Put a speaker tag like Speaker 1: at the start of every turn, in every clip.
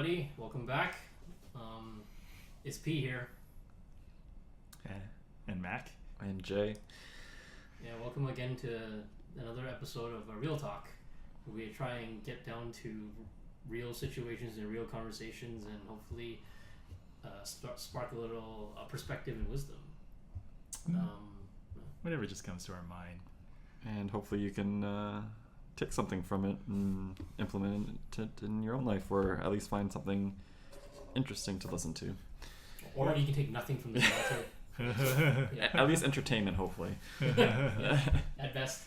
Speaker 1: everybody. Welcome back. It's P here.
Speaker 2: And Mac.
Speaker 3: And Jay.
Speaker 1: Yeah, welcome again to another episode of Real Talk, where we try and get down to real situations and real conversations and hopefully spark a little perspective and wisdom.
Speaker 2: Whatever just comes to our mind.
Speaker 3: And hopefully you can take something from it and implement it in your own life, or at least find something interesting to listen to.
Speaker 1: Or you can take nothing from this also.
Speaker 3: Yeah. At least entertainment, hopefully.
Speaker 1: At best.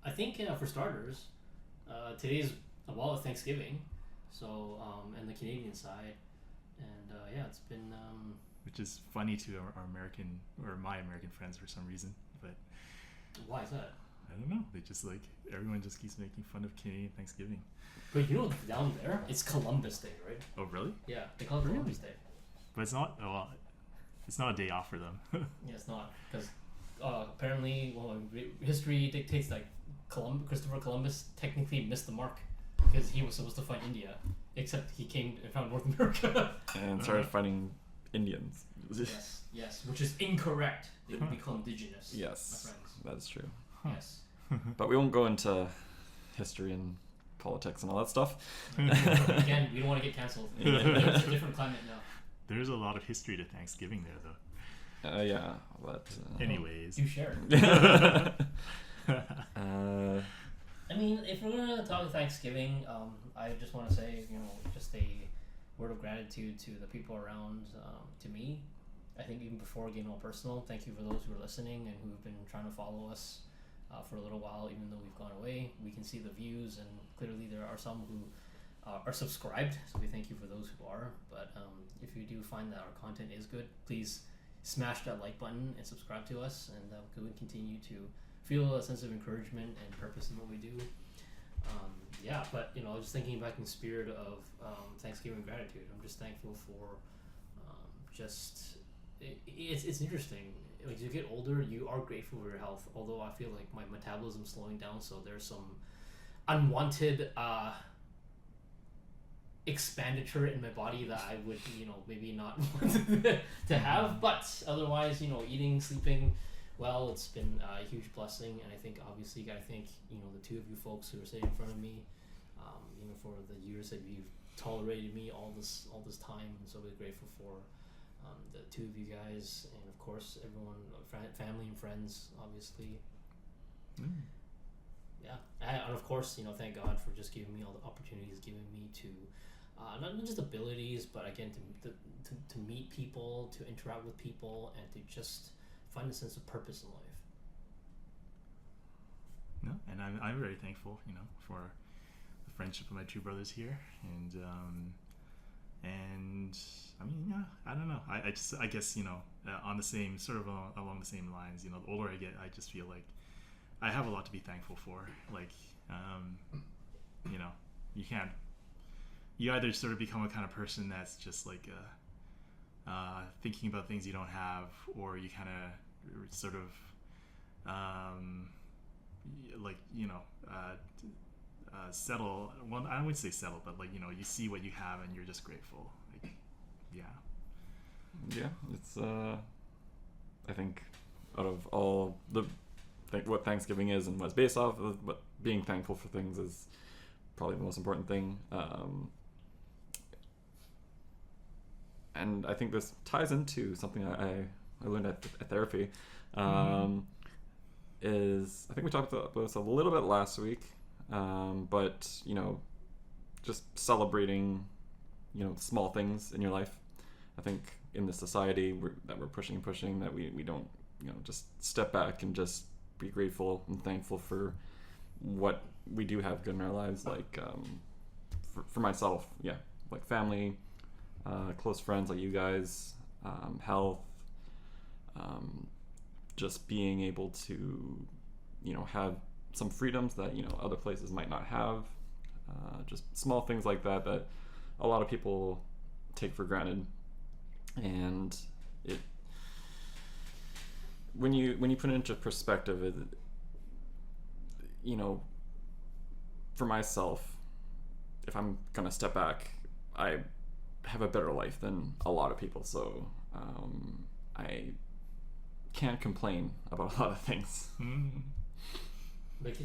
Speaker 1: I think for starters, today's Thanksgiving, so and the Canadian side, and it's been.
Speaker 2: Which is funny to our American or my American friends for some reason, but
Speaker 1: why is that?
Speaker 2: I don't know. They just everyone just keeps making fun of Canadian Thanksgiving.
Speaker 1: But you know, down there, it's Columbus Day, right?
Speaker 2: Oh, really?
Speaker 1: Yeah, they call it Columbus Day.
Speaker 2: But it's not. Well, it's not a day off for them.
Speaker 1: Yeah, it's not, because apparently, history dictates that Christopher Columbus technically missed the mark because he was supposed to find India, except he came and found North America
Speaker 3: and started finding Indians.
Speaker 1: Yes, which is incorrect. They would be called indigenous.
Speaker 3: Yes,
Speaker 1: my friends.
Speaker 3: that is true.
Speaker 1: Yes.
Speaker 3: But we won't go into history and politics and all that stuff.
Speaker 1: Again, we don't want to get canceled. It's a different climate now.
Speaker 2: There's a lot of history to Thanksgiving there, though.
Speaker 3: Yeah, but
Speaker 2: anyways,
Speaker 1: do share. I mean, if we're gonna talk Thanksgiving, I just want to say, just a word of gratitude to the people around, to me. I think even before getting all personal, thank you for those who are listening and who have been trying to follow us for a little while, even though we've gone away. We can see the views, and clearly there are some who are subscribed, so we thank you for those who are. But if you do find that our content is good, please smash that like button and subscribe to us, and we can continue to feel a sense of encouragement and purpose in what we do. But just thinking back in the spirit of Thanksgiving gratitude, I'm just thankful for it's interesting. As you get older, you are grateful for your health, although I feel like my metabolism's slowing down, so there's some unwanted expenditure in my body that I would maybe not want to have. But otherwise, eating, sleeping well, it's been a huge blessing, and I think obviously you gotta thank the two of you folks who are sitting in front of me, for the years that you've tolerated me all this time. I'm so really grateful for the two of you guys, and of course everyone, family and friends, obviously. And of course, thank God for just giving me all the opportunities, giving me to not just abilities, but again to meet people, to interact with people, and to just find a sense of purpose in life.
Speaker 2: No, and I'm very thankful, for the friendship of my two brothers here, and I mean, I don't know. I guess on the same sort of along the same lines. The older I get, I just feel like I have a lot to be thankful for. You either sort of become a kind of person that's just thinking about things you don't have, or you kind of sort of settle. Well, I wouldn't say settle, but you see what you have and you're just grateful.
Speaker 3: It's I think out of all what Thanksgiving is and what's based off of, but being thankful for things is probably the most important thing. And I think this ties into something I learned at therapy. Is I think we talked about this a little bit last week, but just celebrating small things in your life. I think in this society that we're pushing that we don't just step back and just be grateful and thankful for what we do have good in our lives, for myself, like family, close friends like you guys, health, just being able to have some freedoms that other places might not have, just small things like that a lot of people take for granted. And when you put it into perspective, for myself, if I'm gonna step back, I have a better life than a lot of people, so I can't complain about a lot of things.
Speaker 1: Like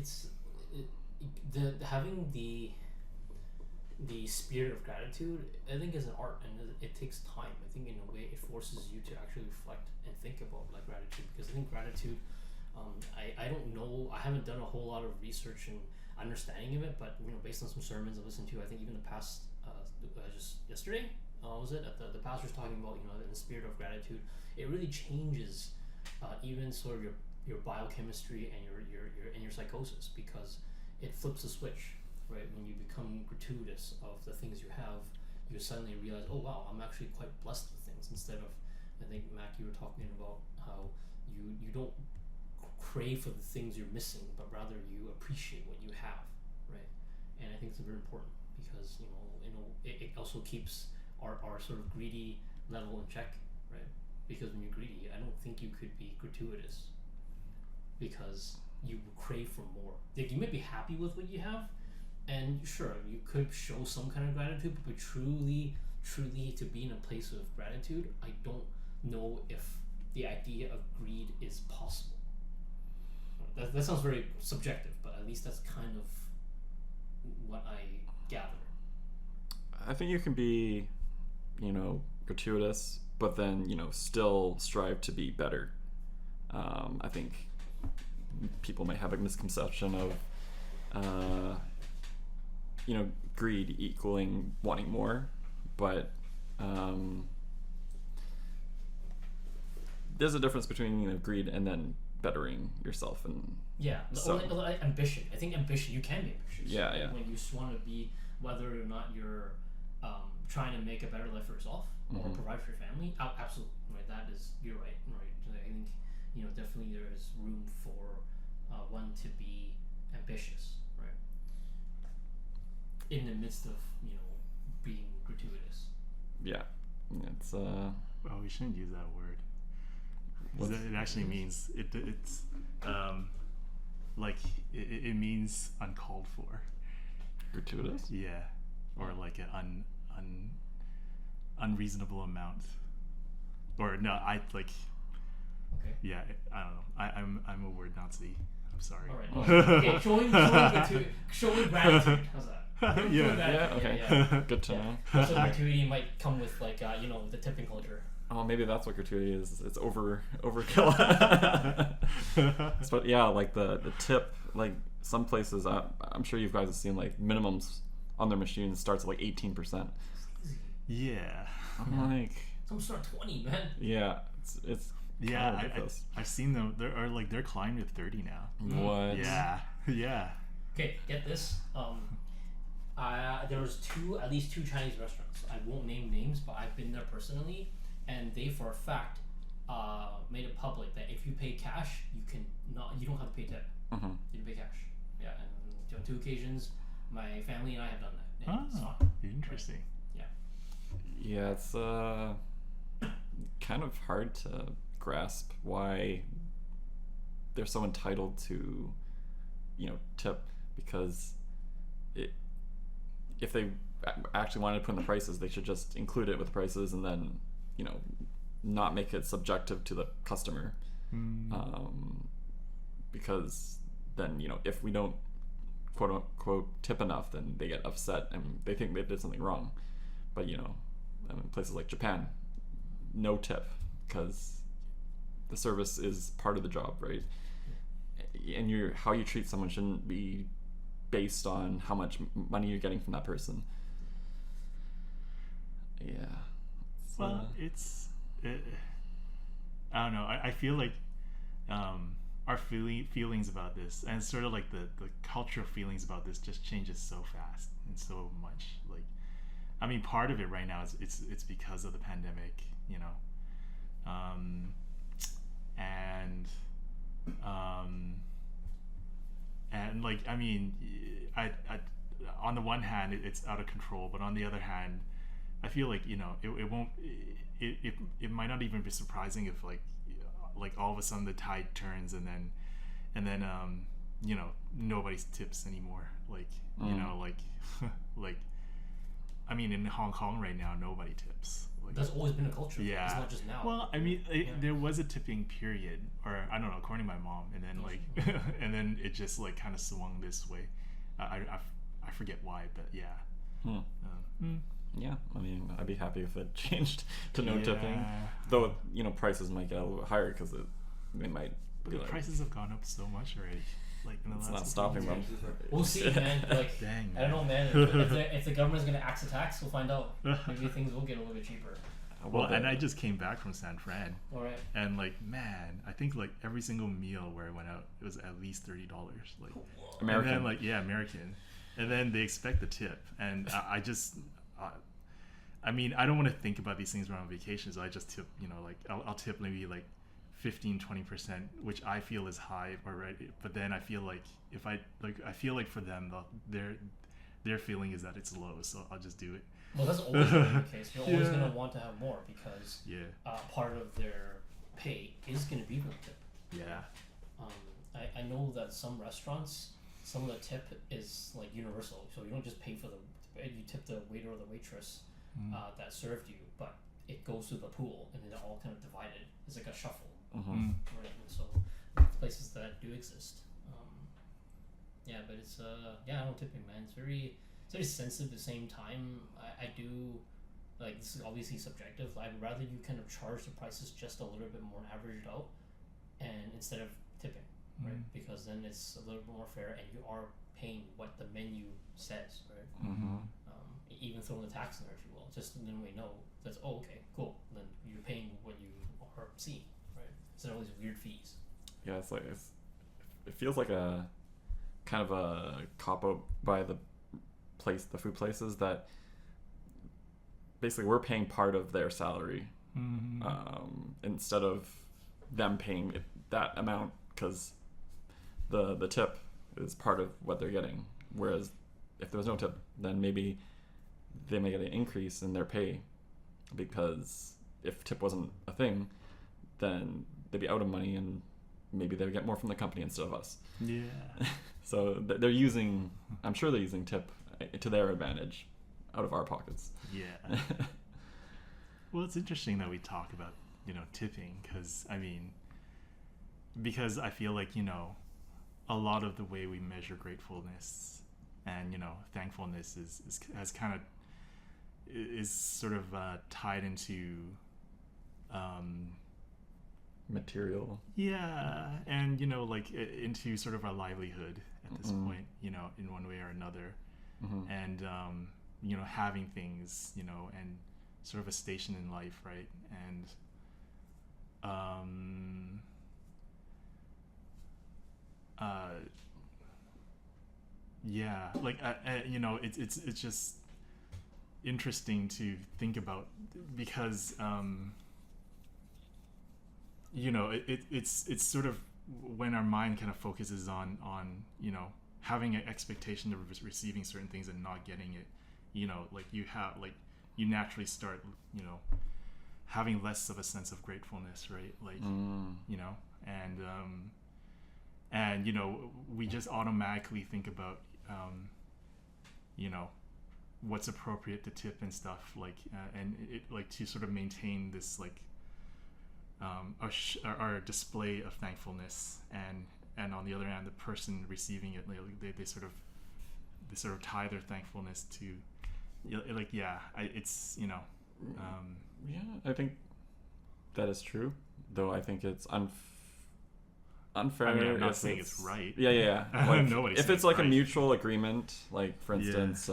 Speaker 1: having the spirit of gratitude, I think, is an art, and it takes time. I think in a way it forces you to actually reflect and think about like gratitude, because I think gratitude, I don't know, I haven't done a whole lot of research and understanding of it, but based on some sermons I listened to, I think even the past just yesterday was it the pastor's talking about in the spirit of gratitude, it really changes even sort of your biochemistry and your psychosis, because it flips the switch. Right, when you become gratuitous of the things you have, you suddenly realize, oh wow, I'm actually quite blessed with things. Instead of, I think Mac, you were talking about how you don't crave for the things you're missing, but rather you appreciate what you have, right? And I think it's very important, because it also keeps our sort of greedy level in check, right? Because when you're greedy, I don't think you could be gratuitous, because you crave for more. Like, you may be happy with what you have, and sure, you could show some kind of gratitude, but truly to be in a place of gratitude, I don't know if the idea of greed is possible. That sounds very subjective, but at least that's kind of what I gather.
Speaker 3: I think you can be, gratuitous, but then, still strive to be better. I think people may have a misconception of, greed equaling wanting more, but there's a difference between greed and then bettering yourself. And
Speaker 1: so like ambition. I think ambition, you can be ambitious.
Speaker 3: Yeah.
Speaker 1: When you just want to be, whether or not you're trying to make a better life for yourself or provide for your family, absolutely right. That is, you're right. I think definitely there is room for one to be ambitious, right? In the midst of being gratuitous.
Speaker 2: Yeah, it's well, we shouldn't use that word. It actually means it's like it means uncalled for.
Speaker 3: Gratuitous?
Speaker 2: Yeah, or like an unreasonable amount. Or no, I like.
Speaker 1: Okay.
Speaker 2: Yeah, I don't know. I'm a word Nazi. I'm sorry.
Speaker 1: All right. Okay, showing gratitude. How's that?
Speaker 2: Yeah.
Speaker 3: Okay.
Speaker 1: Yeah.
Speaker 3: Good to know.
Speaker 1: So gratuity might come with like the tipping culture.
Speaker 3: Oh, maybe that's what gratuity is. It's overkill. But yeah, like the tip, like some places, I'm sure you guys have seen like minimums on their machines starts at like 18%.
Speaker 2: Yeah.
Speaker 3: I'm like,
Speaker 1: some start 20, man.
Speaker 3: Yeah, it's
Speaker 2: yeah. I've seen them. They're climbing to 30 now.
Speaker 3: What?
Speaker 2: Yeah.
Speaker 1: Okay, get this. There was at least two Chinese restaurants. I won't name names, but I've been there personally, and they for a fact made it public that if you pay cash, you don't have to pay tip. You pay cash. Yeah, and on 2 occasions, my family and I have done that. And it's not,
Speaker 2: interesting.
Speaker 1: Right?
Speaker 3: Yeah, it's kind of hard to grasp why they're so entitled to, tip, because if they actually wanted to put in the prices, they should just include it with the prices and then, not make it subjective to the customer. Because then, if we don't quote unquote tip enough, then they get upset and they think they did something wrong. But, in places like Japan, no tip, because the service is part of the job, right? And how you treat someone shouldn't be based on how much money you're getting from that person. Yeah.
Speaker 2: Well, I don't know. I feel like our feelings about this, and sort of like the cultural feelings about this, just changes so fast and so much. Like, I mean, part of it right now is it's because of the pandemic, and like, I mean, I on the one hand it's out of control, but on the other hand, I feel like it might not even be surprising if like all of a sudden the tide turns and then nobody tips anymore, like like I mean, in Hong Kong right now, nobody tips. Like,
Speaker 1: That's always been a culture.
Speaker 2: yeah.
Speaker 1: It's not just now.
Speaker 2: Well, I mean, there was a tipping period, or I don't know, according to my mom, and then like, and then it just like kind of swung this way. I forget why, but yeah.
Speaker 3: Yeah, I mean, I'd be happy if it changed to no
Speaker 2: Yeah.
Speaker 3: tipping. Though, you know, prices might get a little bit higher because they might
Speaker 2: But
Speaker 3: be
Speaker 2: the
Speaker 3: like,
Speaker 2: prices have gone up so much already. Like in the
Speaker 3: it's
Speaker 2: last
Speaker 3: not stopping them.
Speaker 1: We'll see, man. Like,
Speaker 2: Dang,
Speaker 1: I don't know, man. If the government's gonna axe the tax, we'll find out. Maybe things will get a little bit cheaper.
Speaker 2: Well, and I just came back from San Fran,
Speaker 1: All right.
Speaker 2: and like, man, I think like every single meal where I went out, it was at least $30. Like,
Speaker 3: American.
Speaker 2: And then, like, yeah, American. And then they expect the tip, and I just, I mean, I don't want to think about these things when I'm on vacation, so I just tip, you know, like I'll tip maybe like 15-20%, which I feel is high already. But then I feel like if I feel like for them, their feeling is that it's low, so I'll just do it.
Speaker 1: Well, that's always gonna be the case. You're always
Speaker 2: Yeah.
Speaker 1: gonna want to have more because part of their pay is gonna be the tip.
Speaker 2: Yeah.
Speaker 1: I know that some restaurants, some of the tip is like universal, so you don't just pay for you tip the waiter or the waitress that served you, but it goes to the pool and they're all kind of divided. It's like a shuffle, right? And so places that do exist. Yeah, but it's I don't tipping, man. It's very sensitive at the same time. I do, like, this is obviously subjective. I'd rather you kind of charge the prices just a little bit more averaged out, and instead of tipping, right? Because then it's a little bit more fair, and you are paying what the menu says, right? Even throwing the tax in there, if you will, just then we know that's okay, cool. Then you're paying what you are seeing, right? Instead of all these weird fees.
Speaker 3: Yeah, it feels like a kind of a cop out by the food places that basically we're paying part of their salary instead of them paying that amount because the tip is part of what they're getting. Whereas if there was no tip, then maybe they may get an increase in their pay because if tip wasn't a thing, then they'd be out of money and maybe they would get more from the company instead of us.
Speaker 2: Yeah.
Speaker 3: So I'm sure they're using tip to their advantage out of our pockets.
Speaker 2: Yeah. Well, it's interesting that we talk about, you know, tipping because I feel like, you know, a lot of the way we measure gratefulness and, you know, thankfulness is sort of tied into
Speaker 3: material.
Speaker 2: Yeah, and, you know, like into sort of our livelihood at this point, you know, in one way or another. And you know, having things, you know, and sort of a station in life, right? And yeah, like you know, it's just interesting to think about because you know, it's sort of when our mind kind of focuses on you know, having an expectation of receiving certain things and not getting it, you know, like you naturally start, you know, having less of a sense of gratefulness, right? Like, you know, and you know, we just automatically think about, you know, what's appropriate to tip and stuff, like, and it like to sort of maintain this like our display of thankfulness, and on the other hand, the person receiving it, they sort of tie their thankfulness to, like, it's, you know,
Speaker 3: yeah, I think that is true, though I think it's unfair.
Speaker 2: I mean, I'm not saying it's right.
Speaker 3: Yeah. Like,
Speaker 2: Nobody's
Speaker 3: if
Speaker 2: saying
Speaker 3: it's like
Speaker 2: right.
Speaker 3: a mutual agreement, like for instance,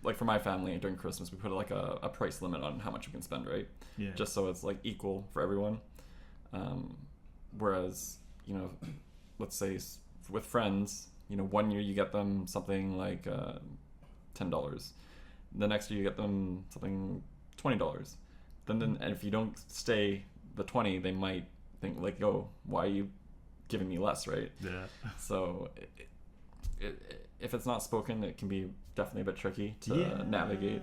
Speaker 3: like for my family during Christmas, we put like a price limit on how much we can spend, right?
Speaker 2: Yeah.
Speaker 3: Just so it's like equal for everyone. Whereas, you know, let's say with friends, you know, one year you get them something like $10. The next year you get them something $20. Then and if you don't stay the 20, they might think like, "Oh, why are you giving me less?" Right?
Speaker 2: Yeah.
Speaker 3: So if it's not spoken, it can be definitely a bit tricky to navigate.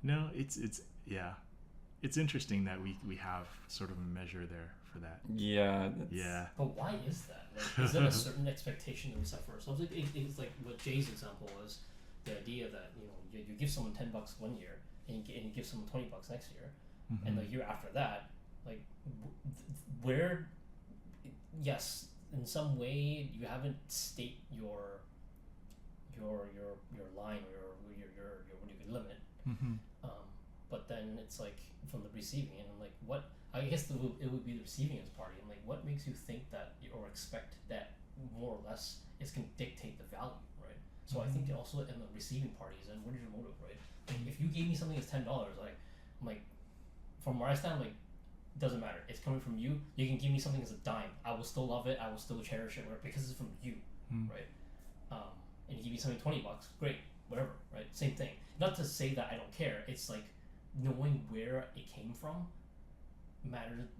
Speaker 2: No, it's interesting that we have sort of a measure there for that.
Speaker 3: Yeah.
Speaker 2: Yeah.
Speaker 1: But why is that? Like, is there a certain expectation that we set for ourselves? It's like what Jay's example was, the idea that you give someone $10 1 year and you give someone $20 next year,
Speaker 2: Mm-hmm.
Speaker 1: and the year after that, like where, yes, in some way you haven't state your line or your what you can limit.
Speaker 2: Mm-hmm.
Speaker 1: But then it's like from the receiving end, I'm like, what? I guess it would be the receiving end party. I'm like, what makes you think that or expect that more or less is going to dictate the value, right? So I think also in the receiving parties, and what is your motive, right? Like if you gave me something that's $10, like I'm like, from where I stand, like, doesn't matter. It's coming from you. You can give me something that's a dime. I will still love it. I will still cherish it, right? Because it's from you, right? And you give me something $20, great, whatever, right? Same thing. Not to say that I don't care. It's like knowing where it came from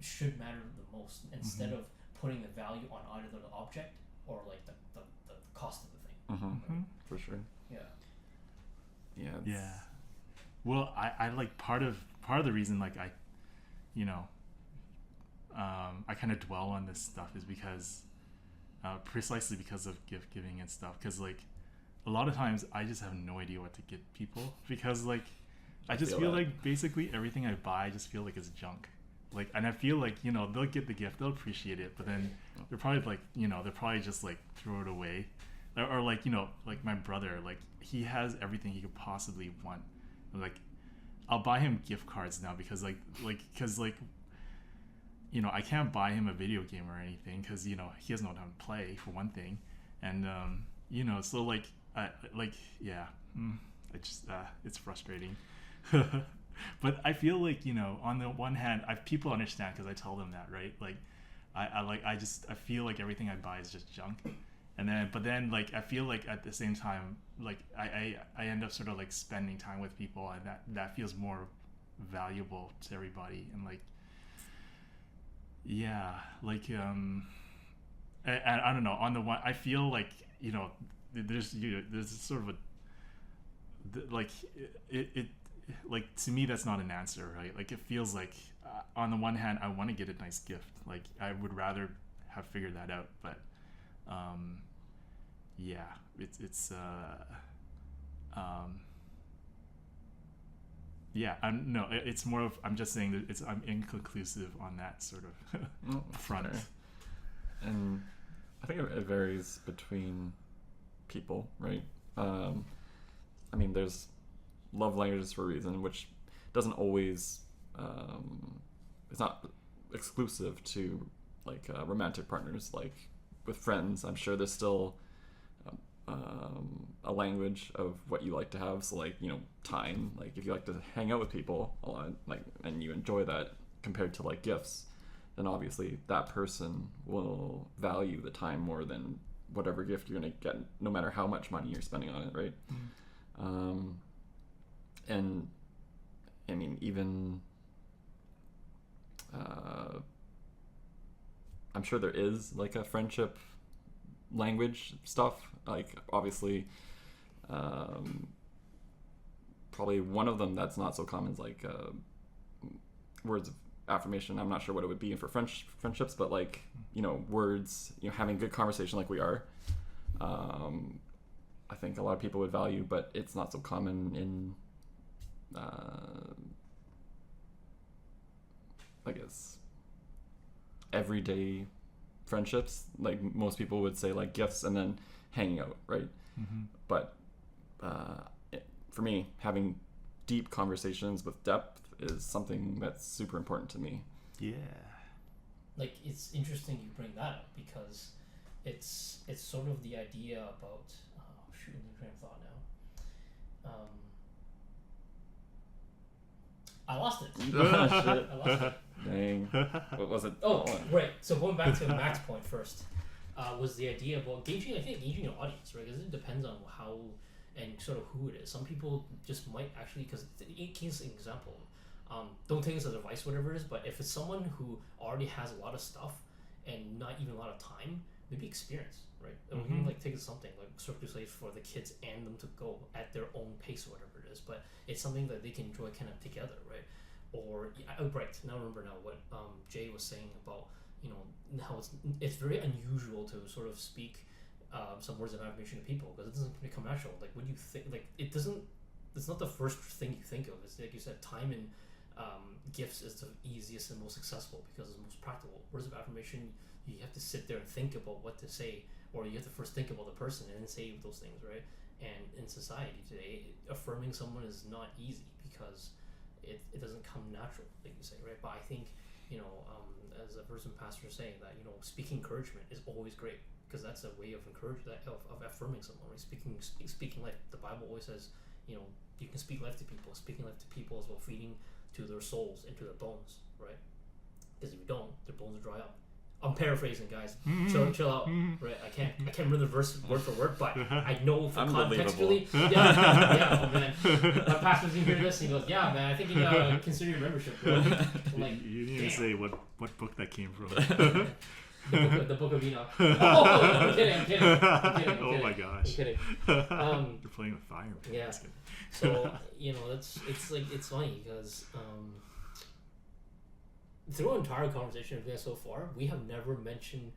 Speaker 1: should matter the most instead of putting the value on either the object or like the cost of the thing.
Speaker 3: Mm-hmm. For sure.
Speaker 1: Yeah.
Speaker 3: Yeah.
Speaker 2: Yeah. Well, I like part of the reason like I kind of dwell on this stuff is because precisely because of gift giving and stuff, because like a lot of times I just have no idea what to give people because like I just feel like basically everything I buy I just feel like it's junk, like, and I feel like they'll get the gift, they'll appreciate it, but then they're probably like they're probably just like throw it away, or like like my brother, like he has everything he could possibly want. Like I'll buy him gift cards now because I can't buy him a video game or anything because he doesn't know how to play, for one thing, and so like it just it's frustrating. But I feel like on the one hand people understand because I tell them that, right? Like I feel like everything I buy is just junk, but then like I feel like at the same time like I end up sort of like spending time with people, and that feels more valuable to everybody, and like like I don't know, on the one I feel like there's sort of a like it like to me that's not an answer, right? Like it feels like on the one hand I want to get a nice gift, like I would rather have figured that out, but it's it's more of I'm just saying that I'm inconclusive on that sort of front.
Speaker 3: And I think it varies between people, right? I mean, there's love languages for a reason, which doesn't always it's not exclusive to like romantic partners. Like with friends, I'm sure there's still a language of what you like to have. So like time, like if you like to hang out with people a lot, like, and you enjoy that compared to like gifts, then obviously that person will value the time more than whatever gift you're gonna get, no matter how much money you're spending on it, right? And I mean, even I'm sure there is like a friendship language stuff, like obviously probably one of them that's not so common is like words of affirmation. I'm not sure what it would be for friendships, but like words, having good conversation like we are, I think a lot of people would value, but it's not so common in I guess everyday friendships. Like most people would say like gifts and then hanging out, right? But for me, having deep conversations with depth is something that's super important to me.
Speaker 2: Yeah.
Speaker 1: Like it's interesting you bring that up because it's sort of the idea about shoot, I'm train of thought now. I lost it.
Speaker 3: Oh, shit.
Speaker 1: I lost it.
Speaker 3: Dang. What was it?
Speaker 1: Oh, right. So going back to Mac's point first, was the idea about gauging your audience, right? Because it depends on how and sort of who it is. Some people just might actually, because case example, don't take this as advice, whatever it is, but if it's someone who already has a lot of stuff and not even a lot of time, maybe experience, right? And we can like take something like Cirque du Soleil for the kids and them to go at their own pace or whatever it is, but it's something that they can enjoy kind of together, right? Or right now, I remember now what Jay was saying about now it's very unusual to sort of speak some words of affirmation to people because it doesn't become natural. Like when you think, like it doesn't. It's not the first thing you think of. It's like you said, time and gifts is the easiest and most accessible because it's most practical. Words of affirmation, you have to sit there and think about what to say, or you have to first think about the person and then say those things, right? And in society today, affirming someone is not easy because it doesn't come natural, like you say, right? But I think, as a person pastor saying that, speaking encouragement is always great because that's a way of of affirming someone, right? Speaking life. The Bible always says, you can speak life to people. Speaking life to people is about feeding to their souls and to their bones, right? Because if you don't, their bones will dry up. I'm paraphrasing, guys. Chill out. Right? I can't remember the verse word for word, but I know from contextually. Yeah, oh man. My pastor's in here this, and he goes, "Yeah, man, I think you gotta consider your membership." Bro. I'm like,
Speaker 2: you didn't even say what book that came from.
Speaker 1: the book of Enoch. Oh, I'm kidding.
Speaker 2: Oh my gosh.
Speaker 1: I'm kidding.
Speaker 2: You're playing with fire.
Speaker 1: Yeah. So it's funny because through our entire conversation of this so far, we have never mentioned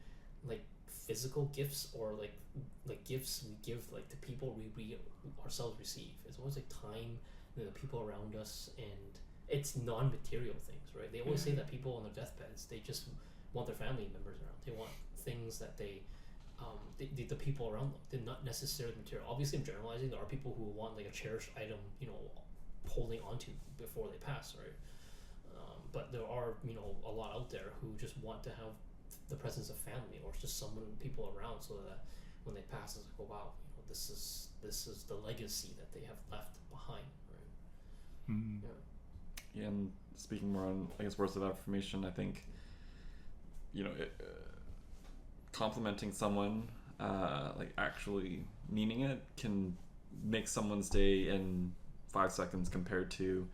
Speaker 1: like physical gifts or like gifts we give like to people we ourselves receive. It's always like time, the people around us, and it's non-material things, right? They always say that people on their deathbeds, they just want their family members around. They want things that the people around them. They're not necessarily material. Obviously, I'm generalizing. There are people who want like a cherished item, holding onto before they pass, right? But there are, a lot out there who just want to have the presence of family or just people around, so that when they pass, it's like, oh wow, this is the legacy that they have left behind, right?
Speaker 2: Mm.
Speaker 3: Yeah, and speaking more on, I guess, words of affirmation, I think, complimenting someone, like actually meaning it, can make someone's day in 5 seconds compared to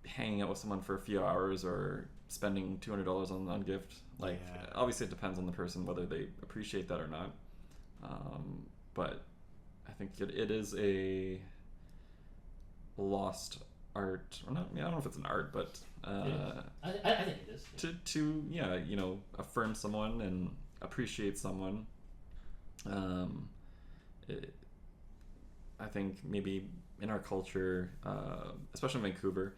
Speaker 3: hanging out with someone for a few hours or spending $200 on gift. Like, obviously it depends on the person whether they appreciate that or not. But I think it is a lost art, or not. I don't know if it's an art, but
Speaker 1: I think it is.
Speaker 3: To affirm someone and appreciate someone. I think maybe in our culture, especially in Vancouver,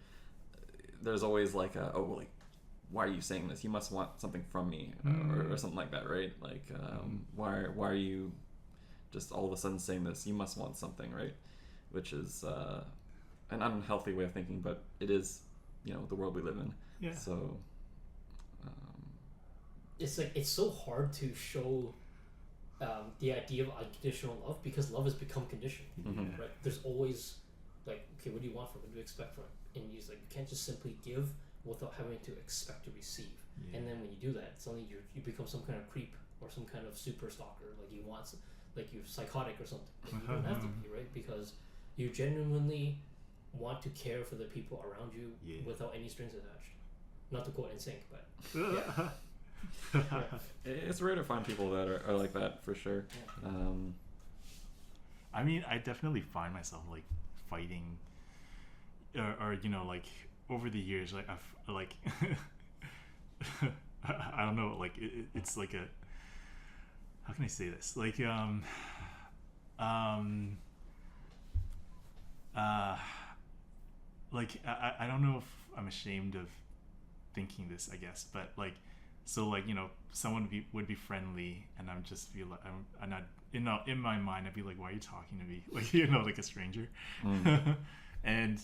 Speaker 3: there's always like why are you saying this? You must want something from me, or something like that, right? Like, why are you just all of a sudden saying this? You must want something, right? Which is an unhealthy way of thinking, but it is, the world we live in.
Speaker 2: Yeah.
Speaker 3: So
Speaker 1: it's like it's so hard to show the idea of unconditional love because love has become conditional, right? There's always like, okay, what do you want from it? What do you expect from it? And you can't just simply give without having to expect to receive. Yeah. And then when you do that, suddenly you become some kind of creep or some kind of super stalker. Like you're psychotic or something. Like you don't have to be, right? Because you genuinely want to care for the people around you without any strings attached. Not to quote NSYNC, but yeah.
Speaker 3: It's rare to find people that are like that, for sure.
Speaker 1: Yeah.
Speaker 2: I mean, I definitely find myself like fighting, or like over the years, like I've like I don't know, like it's like how can I say this? Like like I don't know if I'm ashamed of thinking this, I guess, but like, so like, someone would be friendly, and I'm just feel like I'm not in my mind, I'd be like, why are you talking to me, like, like a stranger? And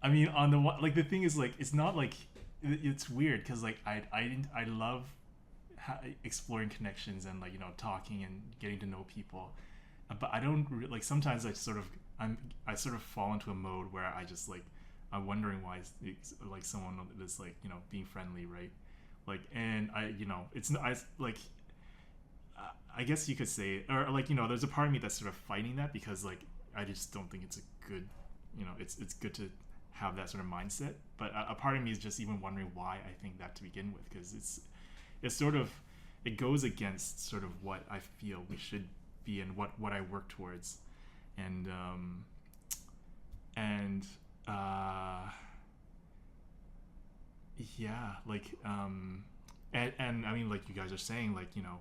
Speaker 2: I mean, on the one, like, the thing is, like, it's not like it's weird because like I love exploring connections and like, talking and getting to know people, but I don't like, sometimes I sort of fall into a mode where I just like, I'm wondering why it's like someone is like, being friendly, right? Like, and it's not, like, I guess you could say, or like, there's a part of me that's sort of fighting that because like, I just don't think it's a good, it's good to have that sort of mindset. But a part of me is just even wondering why I think that to begin with, because it's sort of, it goes against sort of what I feel we should be and what I work towards. And yeah, like, and I mean, like you guys are saying, like, you know,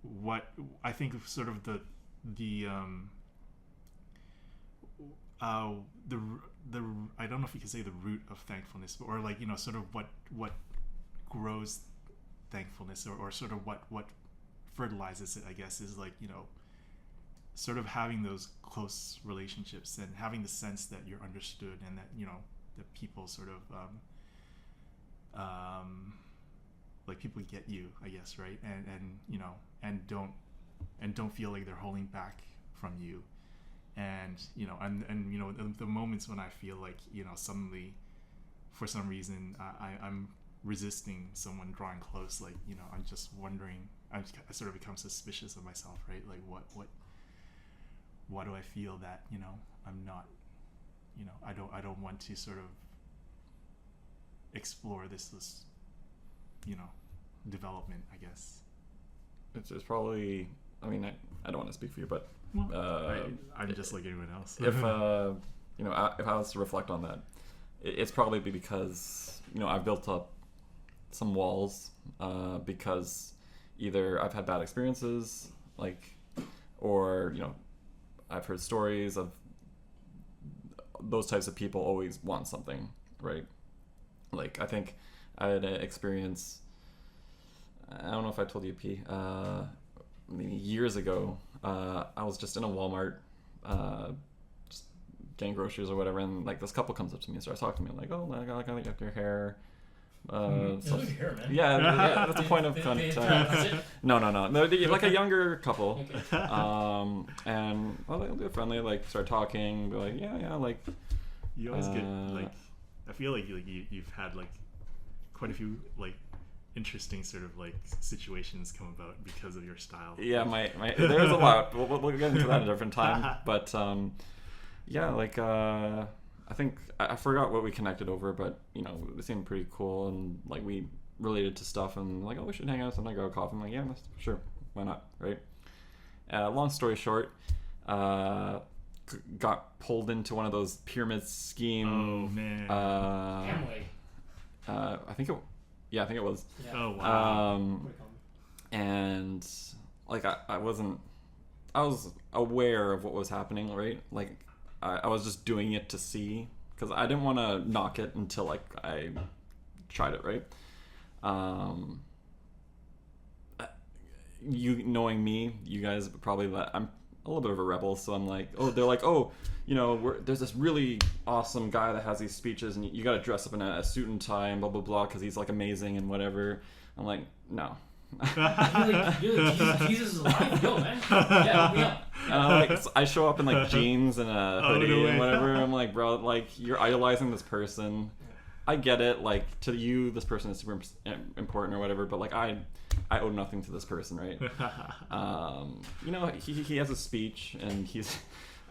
Speaker 2: what I think sort of the I don't know if you can say the root of thankfulness, or like, you know, sort of what grows thankfulness, or sort of what fertilizes it, I guess, is like, you know, sort of having those close relationships and having the sense that you're understood, and that, you know, that people sort of like people get you, I guess, right? And you know, and don't feel like they're holding back from you. And you know, and you know, the moments when I feel like, you know, suddenly for some reason I'm resisting someone drawing close, like, you know, I'm just wondering, I sort of become suspicious of myself, right? Like, why do I feel that, you know, I'm not, you know, I don't want to sort of explore this you know, development, I guess.
Speaker 3: It's probably, I mean, I don't want to speak for you, but
Speaker 2: I'm just like anyone else.
Speaker 3: If you know, if I was to reflect on that, it's probably because, you know, I've built up some walls because either I've had bad experiences, like, or, you know, I've heard stories of those types of people always want something, right? Like, I think I had an experience, I don't know if I told you, P, maybe years ago. I was just in a Walmart, just getting groceries or whatever, and like this couple comes up to me and starts talking to me, like, "Oh, I gotta get your hair."
Speaker 1: You look here, man.
Speaker 3: Yeah, that's the point of contact. No, like a younger couple.
Speaker 1: Okay.
Speaker 3: And well, they're friendly, like start talking, be like, yeah, like.
Speaker 2: You always get like, I feel like you've had like quite a few like interesting sort of like situations come about because of your style.
Speaker 3: Yeah, my there's a lot. We'll get into that at a different time. But yeah, like I think I forgot what we connected over, but you know, it seemed pretty cool, and like we related to stuff, and like, oh, we should hang out sometime, grab a coffee. I'm like, yeah, sure, why not, right? Long story short, got pulled into one of those pyramid scheme.
Speaker 2: Oh man.
Speaker 1: Amway.
Speaker 3: I think it was.
Speaker 1: Yeah.
Speaker 2: Oh wow.
Speaker 3: And like I was aware of what was happening, right? Like I was just doing it to see, because I didn't want to knock it until like I tried it, right? You knowing me, you guys probably I'm a little bit of a rebel, so I'm like, oh, they're like, oh, you know, there's this really awesome guy that has these speeches, and you got to dress up in a suit and tie and blah blah blah because he's like amazing and whatever. I'm like, no.
Speaker 1: Jesus is alive, yo, man. Yeah.
Speaker 3: Like, so I show up in like jeans and a hoodie and whatever. I'm like, bro, like you're idolizing this person. I get it. Like, to you, this person is super important or whatever, but like I owe nothing to this person, right? You know, he has a speech, and he's,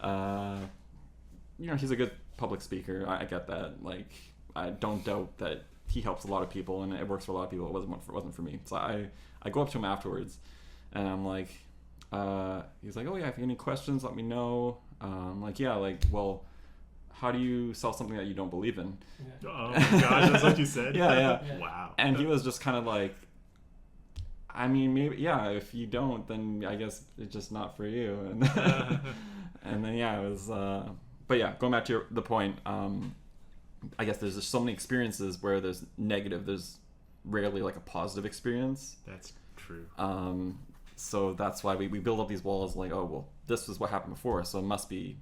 Speaker 3: you know, he's a good public speaker. I get that. Like, I don't doubt that he helps a lot of people, and it works for a lot of people. It wasn't for me. So I go up to him afterwards, and I'm like, he's like, oh yeah, if you have any questions, let me know. I'm like, yeah, like, well, how do you sell something that you don't believe in?
Speaker 2: Yeah. Oh my gosh, that's what you said?
Speaker 3: Yeah.
Speaker 2: Wow.
Speaker 3: And he was just kind of like, I mean, maybe, yeah, if you don't, then I guess it's just not for you. And, and then, yeah, it was, but yeah, going back to the point, I guess there's just so many experiences where there's negative, there's rarely like a positive experience.
Speaker 2: That's true.
Speaker 3: So that's why we build up these walls, like, oh, well, this is what happened before, so it must be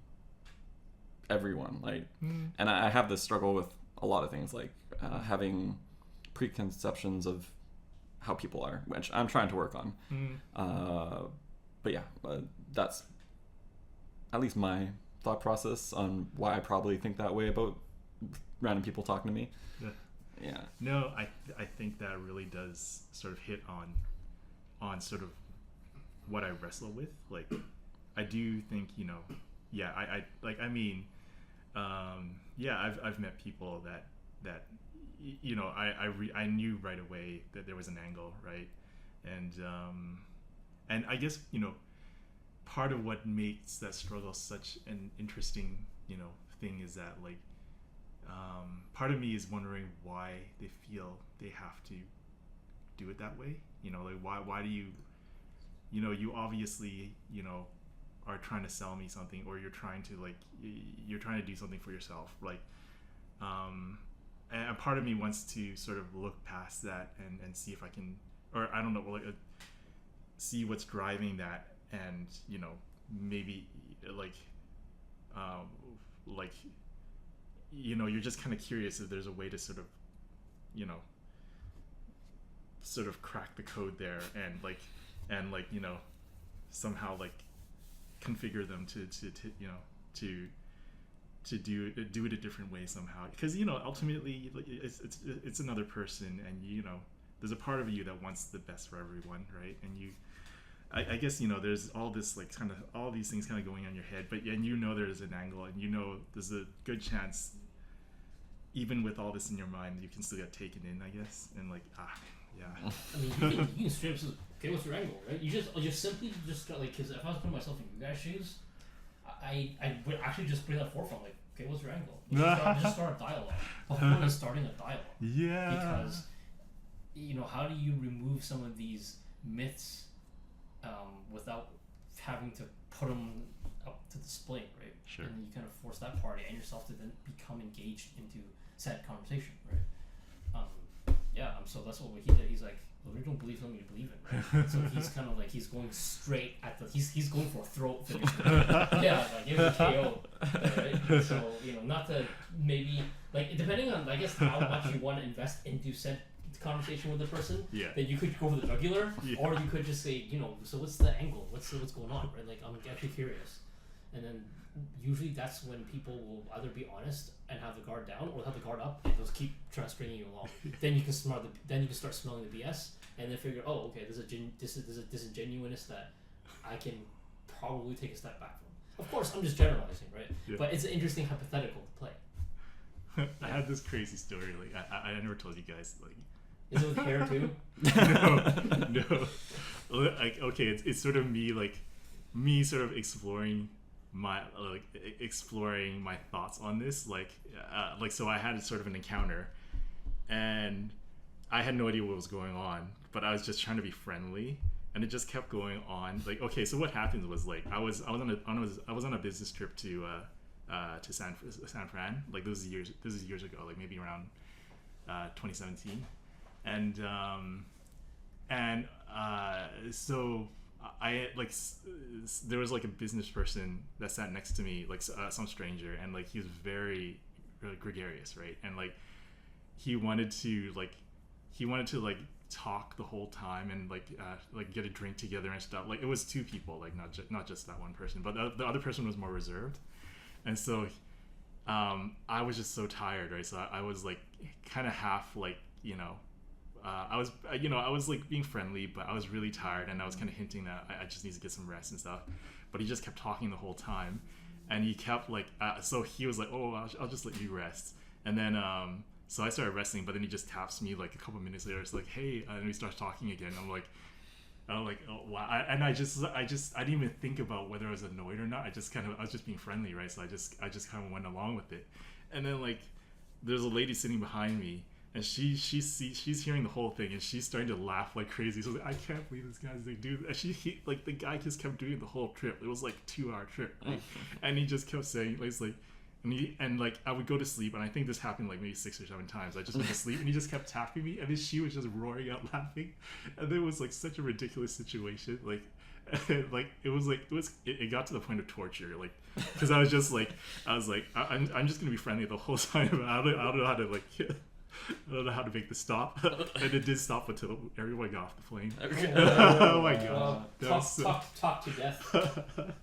Speaker 3: everyone, like, and I have this struggle with a lot of things, like having preconceptions of how people are, which I'm trying to work on. But yeah, that's at least my thought process on why I probably think that way about random people talking to me. Yeah.
Speaker 2: No, I think that really does sort of hit on sort of what I wrestle with. Like, I do think, you know, yeah, I've met people that you know, I knew right away that there was an angle, right? And I guess, you know, part of what makes that struggle such an interesting, you know, thing is that, like, part of me is wondering why they feel they have to do it that way. You know, like why do you, you know, you obviously, you know, are trying to sell me something, or you're trying to like you're trying to do something for yourself, like and part of me wants to sort of look past that and see if I can, or I don't know, like see what's driving that, and you know, maybe like you know, you're just kind of curious if there's a way to sort of, you know, sort of crack the code there, and like you know, somehow like configure them to you know, to do it a different way somehow, because you know, ultimately it's another person, and you know, there's a part of you that wants the best for everyone, right? And you, I guess, you know, there's all this like kind of all these things kind of going on in your head, but and you know there's an angle, and you know there's a good chance, even with all this in your mind, you can still get taken in, I guess, and like yeah.
Speaker 1: I mean, you can straight up say, okay, what's your angle, right? You just simply just got like, because if I was putting myself in you guys' shoes, I would actually just bring that forefront, like, okay, what's your angle? Just start a dialogue. The whole point is starting a dialogue.
Speaker 2: Yeah.
Speaker 1: Because, you know, how do you remove some of these myths without having to put them up to display, right?
Speaker 2: Sure.
Speaker 1: And you kind of force that party and yourself to then become engaged into said conversation, right? So that's what he did. He's like, well, you don't believe something you believe in, right? So he's kind of like, he's going straight at the, he's going for a throat finish. Yeah, like give him a KO, right? So, you know, not to maybe, like, depending on, I guess, how much you want to invest into said conversation with the person,
Speaker 2: Yeah.
Speaker 1: that you could go for the jugular,
Speaker 2: Yeah.
Speaker 1: or you could just say, you know, so what's the angle? What's going on, right? Like, I'm actually curious. And then usually that's when people will either be honest and have the guard down, or have the guard up and they'll keep trying to string you along. Then you can start smelling the BS, and then figure, oh, okay, there's a disingenuousness that I can probably take a step back from. Of course, I'm just generalizing, right?
Speaker 2: Yeah.
Speaker 1: But it's an interesting hypothetical to play.
Speaker 2: I had this crazy story, like I never told you guys, like.
Speaker 1: Is it with hair too?
Speaker 2: No. Like, okay, it's sort of me sort of exploring my thoughts on this, like so I had sort of an encounter, and I had no idea what was going on, but I was just trying to be friendly, and it just kept going on. Like, okay, so what happened was, like, I was on a business trip to San Fran, like this is years ago, like maybe around 2017, and so I there was like a business person that sat next to me, like some stranger, and like he was very gregarious, right? And like he wanted to talk the whole time, and like get a drink together and stuff. Like, it was two people, like not just that one person, but the other person was more reserved. And so I was just so tired, right? So I was like kind of half, like, you know, I was like being friendly, but I was really tired, and I was kind of hinting that I just need to get some rest and stuff. But he just kept talking the whole time, and he kept like, so he was like, oh, I'll just let you rest. And then so I started resting, but then he just taps me like a couple minutes later. It's like, hey, and we start talking again. I'm like, oh wow. And I didn't even think about whether I was annoyed or not. I was just being friendly, right? So I just kind of went along with it. And then, like, there's a lady sitting behind me, and she's hearing the whole thing, and she's starting to laugh like crazy. So I was like, I can't believe this guy's like, dude. And like, the guy just kept doing the whole trip. It was like a 2-hour trip, right? And he just kept saying, like, it's like, and like I would go to sleep, and I think this happened like maybe 6 or 7 times. I just went to sleep, and he just kept tapping me, and then she was just roaring out laughing, and it was like such a ridiculous situation. Like, like it got to the point of torture, like, because I was like I'm just gonna be friendly the whole time. I don't know how to like. I don't know how to make this stop, and it did stop until everyone got off the plane. Oh my god!
Speaker 1: Talk to death.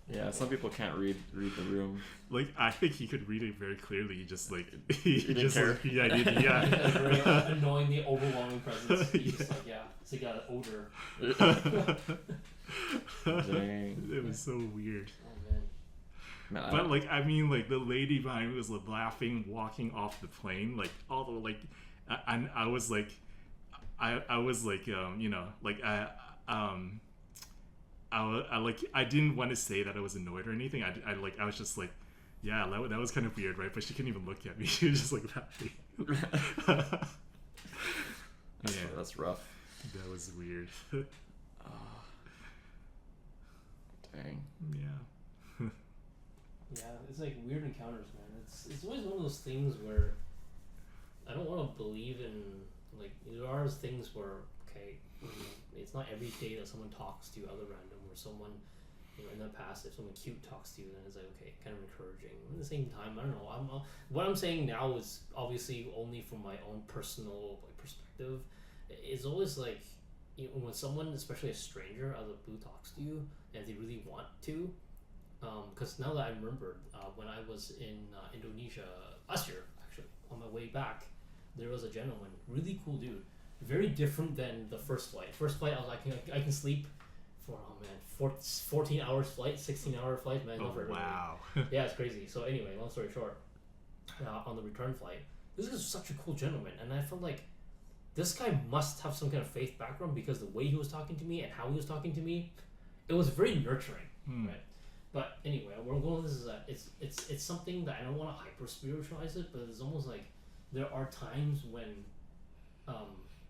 Speaker 3: Yeah, some people can't read the room.
Speaker 2: Like, I think he could read it very clearly. He just like
Speaker 3: he just
Speaker 2: like, yeah,
Speaker 1: That's very annoyingly overwhelming presence. He's just like, yeah, it's like got an odor.
Speaker 3: Dang.
Speaker 2: It was so weird.
Speaker 1: Oh man.
Speaker 2: But like, I mean, like, the lady behind me was like laughing, walking off the plane, like, although like, I was like, you know, like I didn't want to say that I was annoyed or anything. I was just like, yeah, that was kind of weird, right? But she couldn't even look at me. She was just like laughing.
Speaker 3: That's rough.
Speaker 2: That was weird.
Speaker 3: Dang.
Speaker 2: Yeah.
Speaker 1: Yeah, it's like weird encounters, man. It's always one of those things where I don't want to believe in, like, there are things where, okay, it's not every day that someone talks to other random, or someone, in the past, if someone cute talks to you, then it's like, okay, kind of encouraging. At the same time, I don't know. What I'm saying now is obviously only from my own personal perspective. It's always like, when someone, especially a stranger out of the blue, talks to you and they really want to. Because now that I remembered, when I was in Indonesia last year, actually, on my way back, there was a gentleman, really cool dude, very different than the first flight. First flight, I was like, I can sleep for 14 hours flight, 16-hour flight, man.
Speaker 2: Oh, wow.
Speaker 1: Yeah, it's crazy. So anyway, long story short, on the return flight, this is such a cool gentleman, and I felt like this guy must have some kind of faith background, because the way he was talking to me and how he was talking to me, it was very nurturing, right? But anyway, where I'm going with this is that it's something that I don't want to hyper spiritualize it, but it's almost like there are times when,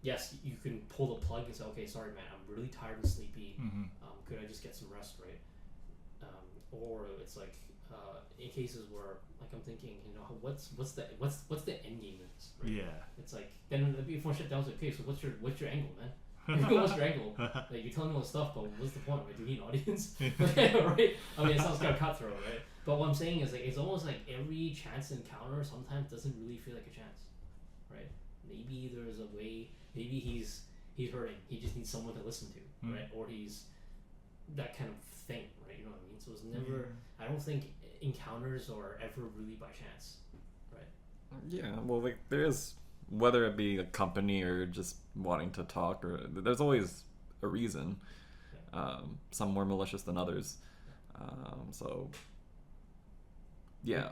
Speaker 1: yes, you can pull the plug and say, okay, sorry, man, I'm really tired and sleepy. Could I just get some rest, right? Or it's like in cases where, like, I'm thinking, what's the end game in this, right? Yeah. It's like, then before shit down, okay, so what's your angle, man? What's your angle? Like, you're telling me all this stuff, but what's the point? Right? Do you need an audience? Right? I mean, it sounds kind of cutthroat, right? But what I'm saying is, like, it's almost like every chance encounter sometimes doesn't really feel like a chance, right? Maybe there's a way. Maybe he's hurting. He just needs someone to listen to, right? Or he's that kind of thing, right? You know what I mean? So it's never. I don't think encounters are ever really by chance, right?
Speaker 3: Yeah. Well, like, there is, whether it be a company or just wanting to talk, or there's always a reason. Some more malicious than others. So yeah.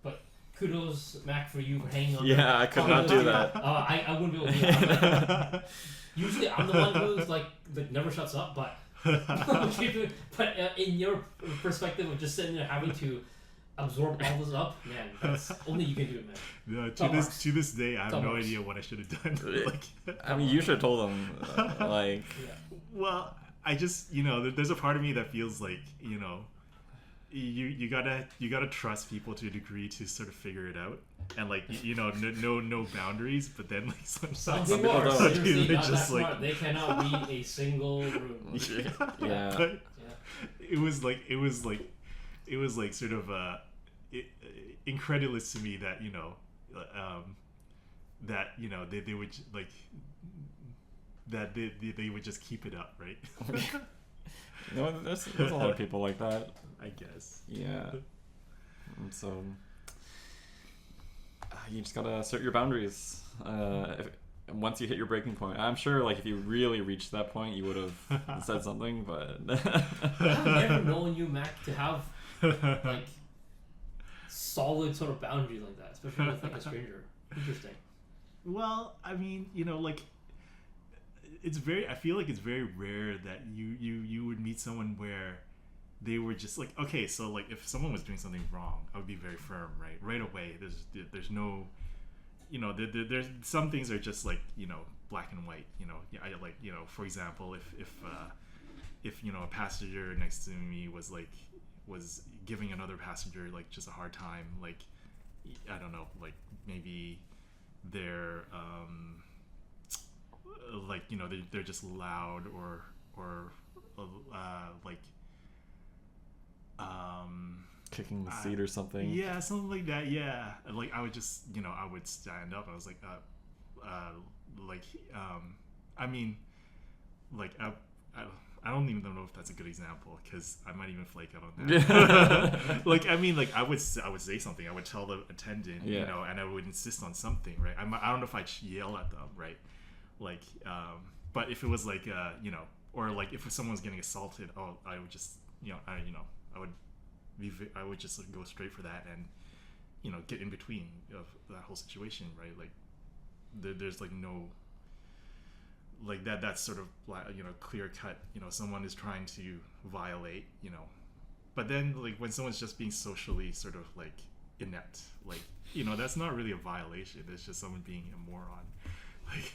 Speaker 1: But kudos, Mac, for you for hanging on.
Speaker 3: Yeah, I could not do that.
Speaker 1: I wouldn't be able to do that. Usually I'm the one who's like never shuts up, but in your perspective of just sitting there having to absorb all this up, man, that's only you can do it, man.
Speaker 2: No, to this day, I have no idea what I should have done.
Speaker 3: I mean, you should have told them, like.
Speaker 2: Yeah. Well, I just, there's a part of me that feels like, you gotta trust people to a degree to sort of figure it out, and like, no boundaries. But then, like,
Speaker 1: some people are seriously not that smart. They cannot read a single room.
Speaker 3: Yeah.
Speaker 2: But it was like sort of incredulous to me that they would like that they would just keep it up, right?
Speaker 3: There's a lot of people like that,
Speaker 2: I guess.
Speaker 3: Yeah. And so you just gotta assert your boundaries. Once you hit your breaking point, I'm sure, like, if you really reached that point, you would have said something. But
Speaker 1: I've never known you, Mac, to have like solid sort of boundaries like that, especially with like a stranger. Interesting.
Speaker 2: Well, I mean, like, I feel like it's very rare that you would meet someone where they were just like, okay, so like if someone was doing something wrong, I would be very firm, right away. There's no, there's some things are just like, black and white. I like, for example, if a passenger next to me was giving another passenger like just a hard time, like, I don't know, like maybe they're like, they're just loud or like
Speaker 3: kicking the seat or something.
Speaker 2: Yeah, something like that. Yeah, like I would just I would stand up. I was like I mean, like I don't even know if that's a good example, because I might even flake out on that. Like, I mean, like I would say something. I would tell the attendant, and I would insist on something, right? I don't know if I'd yell at them, right? Like, but if it was like, or like if someone's getting assaulted, I would just, I would just like, go straight for that and, get in between of that whole situation, right? Like, there's like no. Like that's sort of clear cut, someone is trying to violate, but then like when someone's just being socially sort of like inept, like, that's not really a violation, it's just someone being a moron.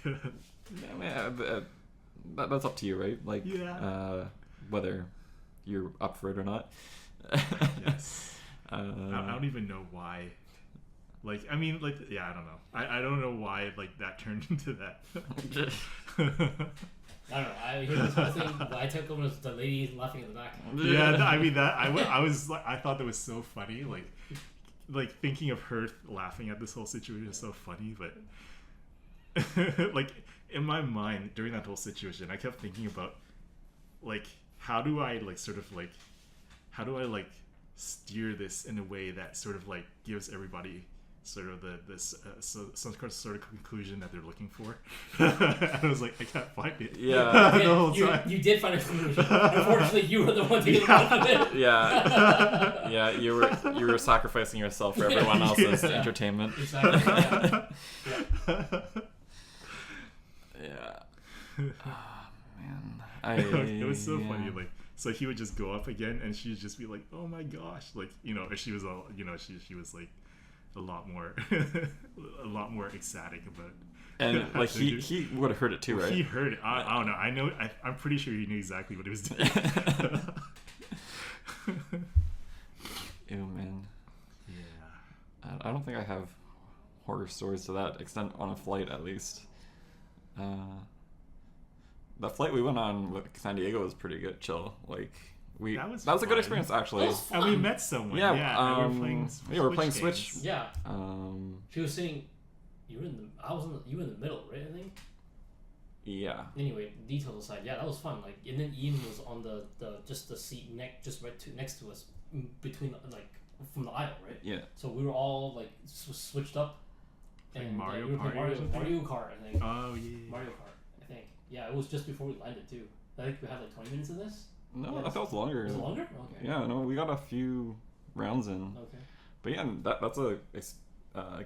Speaker 2: Like,
Speaker 3: Yeah, man, that's up to you, right? Like,
Speaker 2: yeah.
Speaker 3: Whether you're up for it or not.
Speaker 2: Yes. I don't even know why. Like, I mean, like, yeah, I don't know. I don't know why, like, that turned into that.
Speaker 1: I don't know. I hear this one thing. What I took over was the lady laughing in the back.
Speaker 2: Yeah, no, I mean that. I was like, I thought that was so funny. Like thinking of her laughing at this whole situation is so funny. But like in my mind during that whole situation, I kept thinking about like how do I steer this in a way that sort of like gives everybody sort of some sort of conclusion that they're looking for. And I was like, I can't find it.
Speaker 3: Yeah.
Speaker 2: The whole time.
Speaker 1: You did find a conclusion. Unfortunately, you were the one to get involved with it.
Speaker 3: Yeah. Yeah, you were sacrificing yourself for everyone else's entertainment.
Speaker 1: Exactly. Yeah.
Speaker 3: Yeah. Man.
Speaker 2: It was so funny. Like, so he would just go up again, and she'd just be like, "Oh my gosh!" Like, you know, she was all, you know, she was like a lot more ecstatic about.
Speaker 3: And like he would have heard it too, right?
Speaker 2: He heard it. I don't know. I'm pretty sure he knew exactly what he was doing.
Speaker 3: Ew, man.
Speaker 2: Yeah.
Speaker 3: I don't think I have horror stories to that extent on a flight, at least. The flight we went on with San Diego was pretty good, chill. Like that was a good
Speaker 2: fun.
Speaker 3: experience, actually.
Speaker 2: And we met someone.
Speaker 3: Yeah,
Speaker 2: we were playing
Speaker 3: Switch.
Speaker 1: Yeah. She was sitting. You were in the middle, right? I think.
Speaker 3: Yeah.
Speaker 1: Anyway, details aside, yeah, that was fun. Like, and then Ian was on the seat just next to us, between like from the aisle, right?
Speaker 3: Yeah.
Speaker 1: So we were all like switched up.
Speaker 2: And Mario
Speaker 1: we were playing
Speaker 2: Kart.
Speaker 1: Mario Kart, I think.
Speaker 2: Oh yeah.
Speaker 1: Mario Kart, I think. Yeah, it was just before we landed too. I think we had like 20 minutes in this.
Speaker 3: No,
Speaker 1: yeah,
Speaker 3: I thought it was longer.
Speaker 1: Was it longer? Okay.
Speaker 3: Yeah, no, we got a few rounds in.
Speaker 1: Okay.
Speaker 3: But yeah, that's a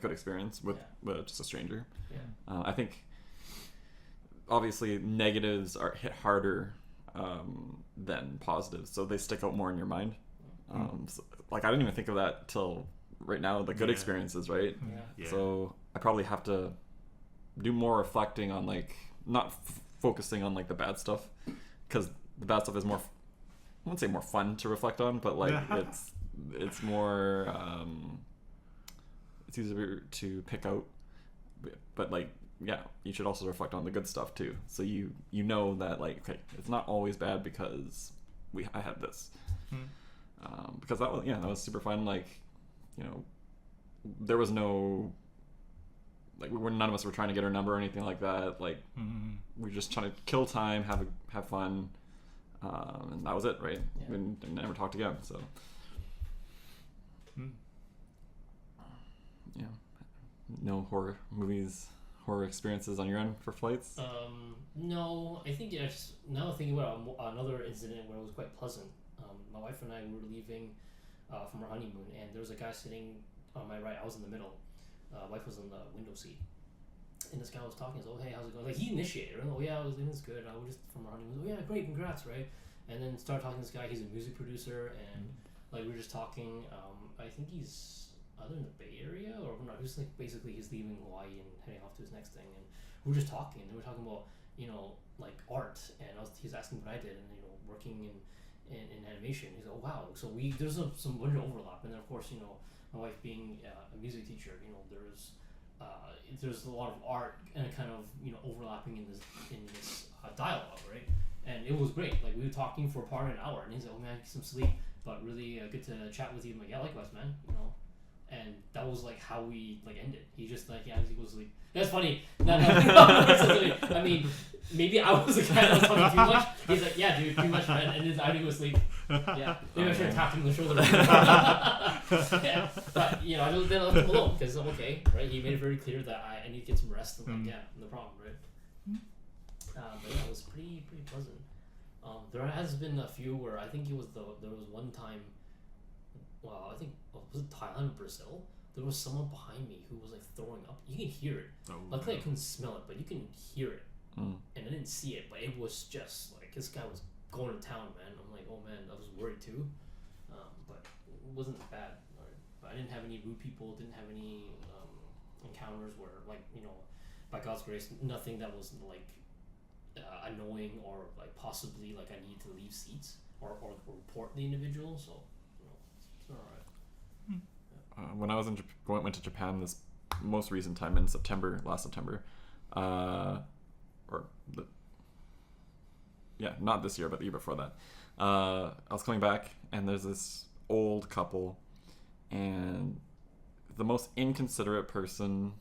Speaker 3: good experience with just a stranger.
Speaker 1: Yeah.
Speaker 3: I think obviously negatives are hit harder than positives, so they stick out more in your mind. So, like I didn't even think of that till right now. The good experiences, right?
Speaker 1: Yeah.
Speaker 3: So I probably have to do more reflecting on like not focusing on like the bad stuff, because the bad stuff is more, I wouldn't say more fun to reflect on, but like it's more it's easier to pick out. But like yeah, you should also reflect on the good stuff too, so you know that like okay, it's not always bad because I had this. Because that was super fun. Like, you know, there was no like none of us were trying to get her number or anything like that. Like we were just trying to kill time, have fun, and that was it, right?
Speaker 1: Yeah.
Speaker 3: And never talked again. So yeah, no horror experiences on your end for flights.
Speaker 1: No, I think now thinking about another incident where it was quite pleasant. My wife and I were leaving from our honeymoon, and there was a guy sitting on my right. I was in the middle. Wife was in the window seat, and this guy was talking. He's like, "Oh, hey, how's it going?" Like he initiated. Oh yeah, I was doing this good. I was just from our honeymoon. Oh yeah, great, congrats, right? And then started talking to this guy. He's a music producer, and like we were just talking. I think he's either in the Bay Area or not. He's like basically he's leaving Hawaii and heading off to his next thing, and we were just talking. And we were talking about like art, and he was asking what I did, and working in animation. He's like, oh wow, so there's some bunch of overlap, and then of course my wife being a music teacher, there's a lot of art and kind of overlapping in this dialogue, right? And it was great. Like we were talking for part of an hour, and he's like, oh man, I get some sleep, but really good to chat with you. I'm like, yeah, likewise, man. And that was like how we like ended. He just like, yeah, he goes to sleep. That's funny. I mean, maybe I was the guy that was talking too much. He's like, yeah, dude, too much, man. And then I go to sleep. Yeah, maybe I should have tapped him on the shoulder. Yeah, but then I left him alone because I'm okay, right? He made it very clear that I need to get some rest. I'm like, yeah, no problem, right? But yeah, it was pretty pleasant. There has been a few where I think there was one time. Well, I think was it Thailand or Brazil? There was someone behind me who was like throwing up. You can hear it. Luckily, I couldn't smell it, but you can hear it. And I didn't see it, but it was just like this guy was going to town, man. I'm like, oh man, I was worried too. But it wasn't that bad. But I didn't have any rude people. Didn't have any encounters where like by God's grace, nothing that was like annoying or like possibly like I need to leave seats or report the individual. So it's all right.
Speaker 3: When I was went to Japan this most recent time in last September, not this year, but the year before that. I was coming back, and there's this old couple, and the most inconsiderate person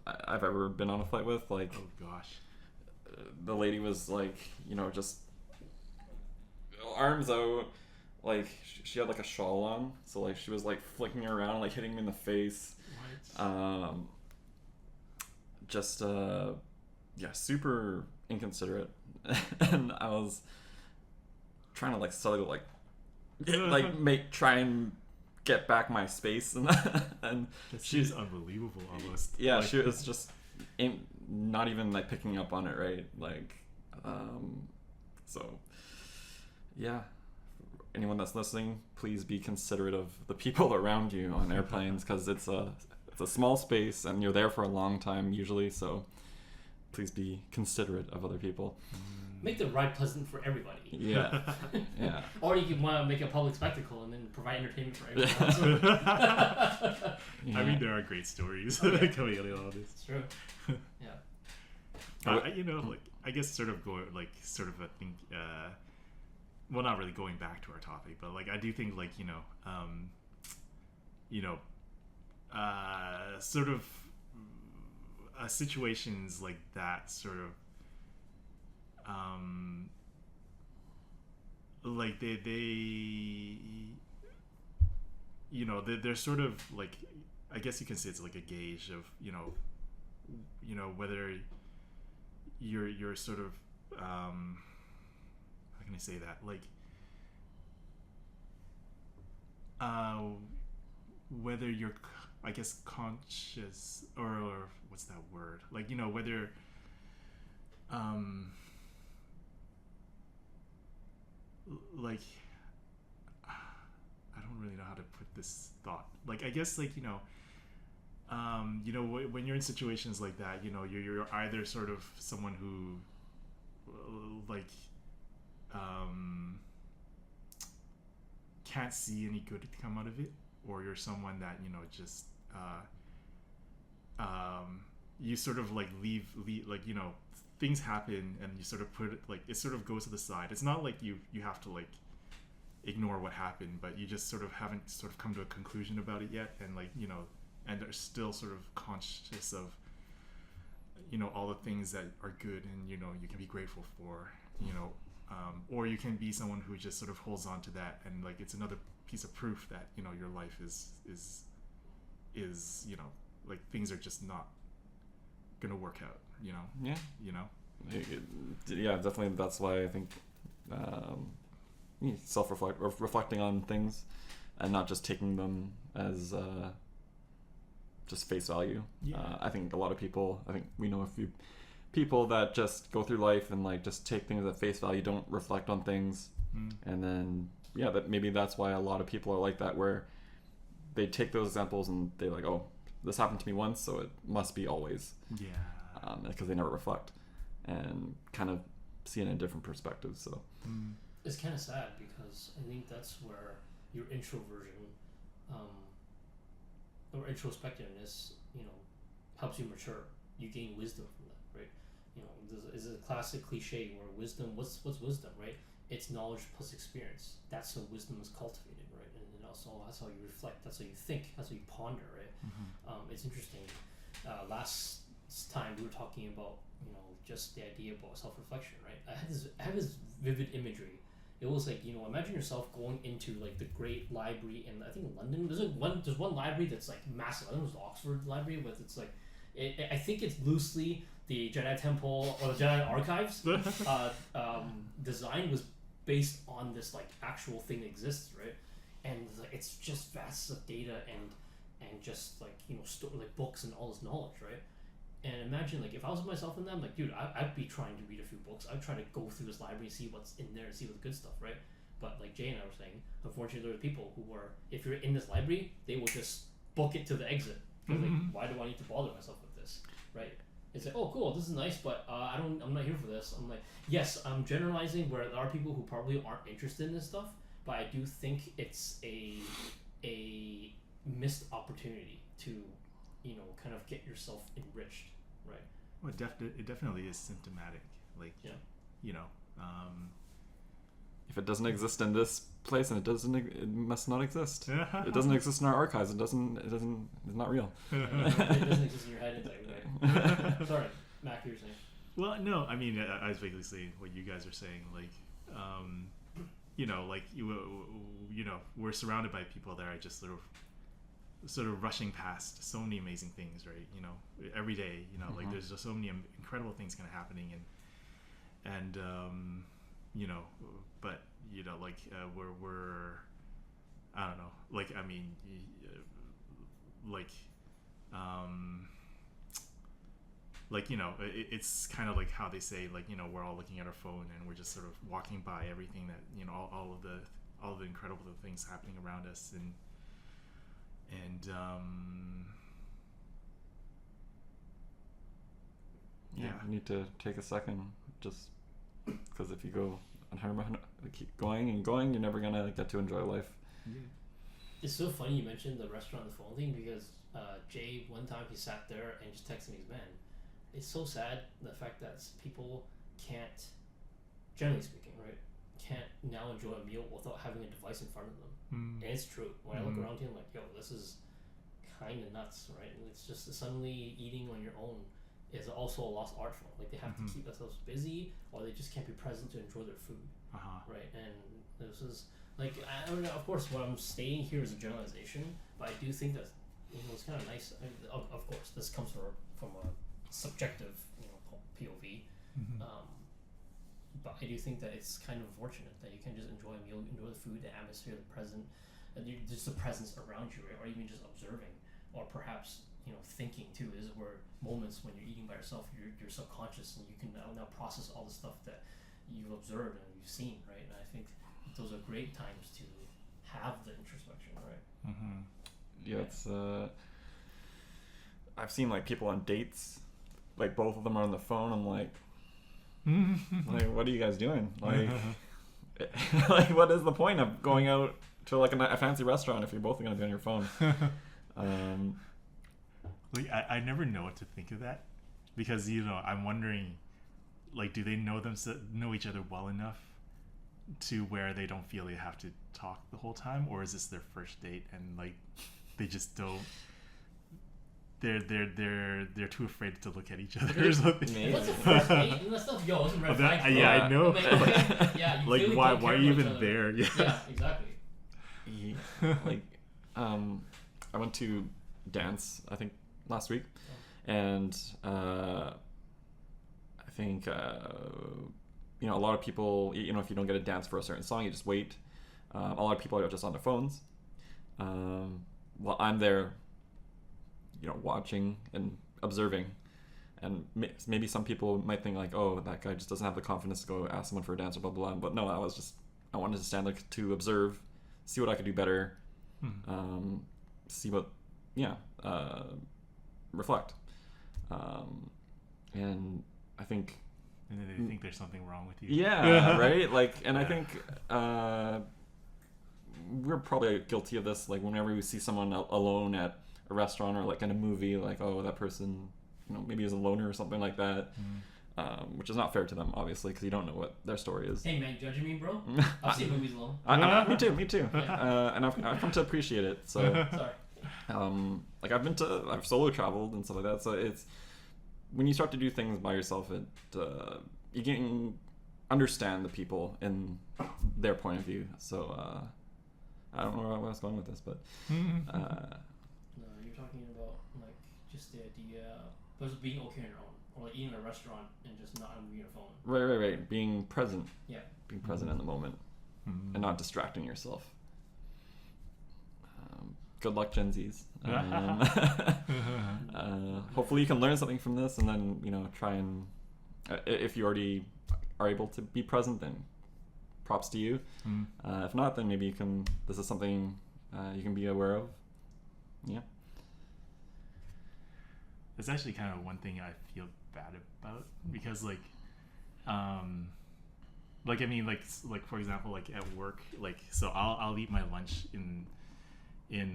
Speaker 3: I've ever been on a flight with. Like,
Speaker 2: oh gosh,
Speaker 3: the lady was like, just arms out, like she had like a shawl on, so like she was like flicking around, like hitting me in the face.
Speaker 2: What?
Speaker 3: Super inconsiderate. And I was trying to like subtly try and get back my space, and
Speaker 2: she's unbelievable almost.
Speaker 3: Yeah, like, she was just not even like picking up on it, right? Like, so yeah. Anyone that's listening, please be considerate of the people around you on airplanes, because it's a small space and you're there for a long time usually. So please be considerate of other people.
Speaker 1: Make the ride pleasant for everybody.
Speaker 3: Yeah, yeah.
Speaker 1: Or you can want to make a public spectacle and then provide entertainment for everyone.
Speaker 2: I mean, there are great stories coming out of all this.
Speaker 1: It's true. Yeah.
Speaker 2: I guess sort of going I think. Well, not really going back to our topic, but like I do think like sort of situations like that sort of like they're sort of like, I guess you can say it's like a gauge of whether you're sort of how can I say that, like whether you're, I guess, conscious or what's that word, like whether like I don't really know how to put this thought, like I guess like when you're in situations like that, you're either sort of someone who like can't see any good to come out of it, or you're someone that just you sort of like leave like things happen and you sort of put it, like it sort of goes to the side. It's not like you have to like ignore what happened, but you just sort of haven't sort of come to a conclusion about it yet, and like and are still sort of conscious of all the things that are good and you can be grateful for, or you can be someone who just sort of holds on to that, and like it's another piece of proof that your life is like things are just not gonna work out.
Speaker 3: Yeah, definitely. That's why I think reflecting on things and not just taking them as just face value. I think a lot of people, I think we know a few people that just go through life and like just take things at face value, don't reflect on things, and then that's why a lot of people are like that, where they take those examples and they're like, oh, this happened to me once, so it must be always, because they never reflect and kind of see it in a different perspective. So
Speaker 1: it's kind of sad, because I think that's where your introversion or introspectiveness helps you mature. You gain wisdom from that, right? There's a classic cliche where wisdom, what's wisdom, right? It's knowledge plus experience. That's how wisdom is cultivated, right? And also that's how you reflect, that's how you think, that's how you ponder, right? It's interesting. Last time we were talking about just the idea about self-reflection, right? I had this vivid imagery. It was like, imagine yourself going into like the great library in, I think, London. There's one library that's like massive. I think it was the Oxford Library, but it's like I think it's loosely the Jedi Temple or the Jedi Archives design was based on this like actual thing that exists, right? And it's just vast of data and just like like books and all this knowledge, right? And imagine like if I was myself in them, like dude, I'd be trying to read a few books. I'd try to go through this library, see what's in there, and see what's good stuff, right? But like Jay and I were saying, unfortunately, there are people who are, if you're in this library, they will just book it to the exit. Like, why do I need to bother myself with this, right? It's like, oh, cool, this is nice, but I'm not here for this. I'm like, yes, I'm generalizing where there are people who probably aren't interested in this stuff, but I do think it's a missed opportunity to, kind of get yourself enriched, right?
Speaker 2: Well, it definitely is symptomatic. Like,
Speaker 1: Yeah.
Speaker 3: If it doesn't exist in this place, and it must not exist. It doesn't exist in our archives. It's not real.
Speaker 1: It doesn't exist in your head, right? Sorry, Mac, you were saying.
Speaker 2: Well, no, I mean, I was basically saying what you guys are saying. Like, like we're surrounded by people that are just sort of rushing past so many amazing things, right? Every day, like there's just so many incredible things kind of happening, and but like we're I don't know, like, I mean, it's kind of like how they say, like, we're all looking at our phone and we're just sort of walking by everything that, all of the incredible things happening around us, and
Speaker 3: you need to take a second, just because if you go keep going and going, you're never gonna get to enjoy life.
Speaker 1: It's so funny you mentioned the restaurant and the phone thing, because Jay, one time he sat there and just texted me, man, it's so sad the fact that people can't, generally speaking, right, can't now enjoy a meal without having a device in front of them. And it's true. When I look around here, I'm like, yo, this is kind of nuts, right? And it's just suddenly eating on your own is also a lost art form. Like, they have to keep themselves busy, or they just can't be present to enjoy their food, right? And this is like, I don't know. Of course, what I'm stating here is a generalization, but I do think that it's kind of nice. I mean, of course, this comes from a subjective, POV. But I do think that it's kind of fortunate that you can just enjoy a meal, enjoy the food, the atmosphere, the present, and just the presence around you, right? Or even just observing, or perhaps thinking too. Is where moments when you're eating by yourself, you're subconscious, and you can now process all the stuff that you've observed and you've seen, right? And I think those are great times to have the introspection, right?
Speaker 3: Yeah, it's I've seen like people on dates, like both of them are on the phone. I'm like, what are you guys doing? Like, like, what is the point of going out to like a fancy restaurant if you're both going to be on your phone?
Speaker 2: Like, I never know what to think of that, because I'm wondering, like, do they know each other well enough to where they don't feel they have to talk the whole time, or is this their first date and like they just don't? They're too afraid to look at each other or something.
Speaker 1: What's a first date? That's stuff. Yo, it's a red flag.
Speaker 2: Yeah, I know.
Speaker 1: Yeah, you
Speaker 2: like,
Speaker 1: clearly
Speaker 2: why
Speaker 1: don't care
Speaker 2: are you
Speaker 1: about
Speaker 2: even
Speaker 1: each
Speaker 2: there?
Speaker 1: other. Yeah, exactly.
Speaker 3: Like, I went to dance, I think, last week, and I think a lot of people, if you don't get a dance for a certain song, you just wait. A lot of people are just on their phones. While I'm there, watching and observing, and maybe some people might think like, oh, that guy just doesn't have the confidence to go ask someone for a dance or blah blah blah. But no, I wanted to stand like to observe, see what I could do better, see what, reflect, and I think.
Speaker 2: And then they think there's something wrong with you.
Speaker 3: Yeah, right? Like, and I think we're probably guilty of this. Like, whenever we see someone alone at a restaurant or like in a movie, like, oh, that person, maybe is a loner or something like that, which is not fair to them, obviously, because you don't know what their story is.
Speaker 1: Hey, man, judging me, bro? I've seen movies alone.
Speaker 3: Me too. And I've come to appreciate it. So,
Speaker 1: sorry.
Speaker 3: Like, I've solo traveled and stuff like that. So it's, when you start to do things by yourself, you can understand the people and their point of view. So I don't know where I was going with this, but
Speaker 1: No, you're talking about like just the idea of just being okay on your own, or like eating in a restaurant and just not moving your phone.
Speaker 3: Right. Being present.
Speaker 1: Yeah.
Speaker 3: Being present in the moment, and not distracting yourself. Good luck, Gen Zs. Hopefully you can learn something from this, and then try and if you already are able to be present, then props to you. If not, then maybe this is something you can be aware of. Yeah.
Speaker 2: It's actually kind of one thing I feel bad about, because like I mean like for example, like at work, like so I'll eat my lunch in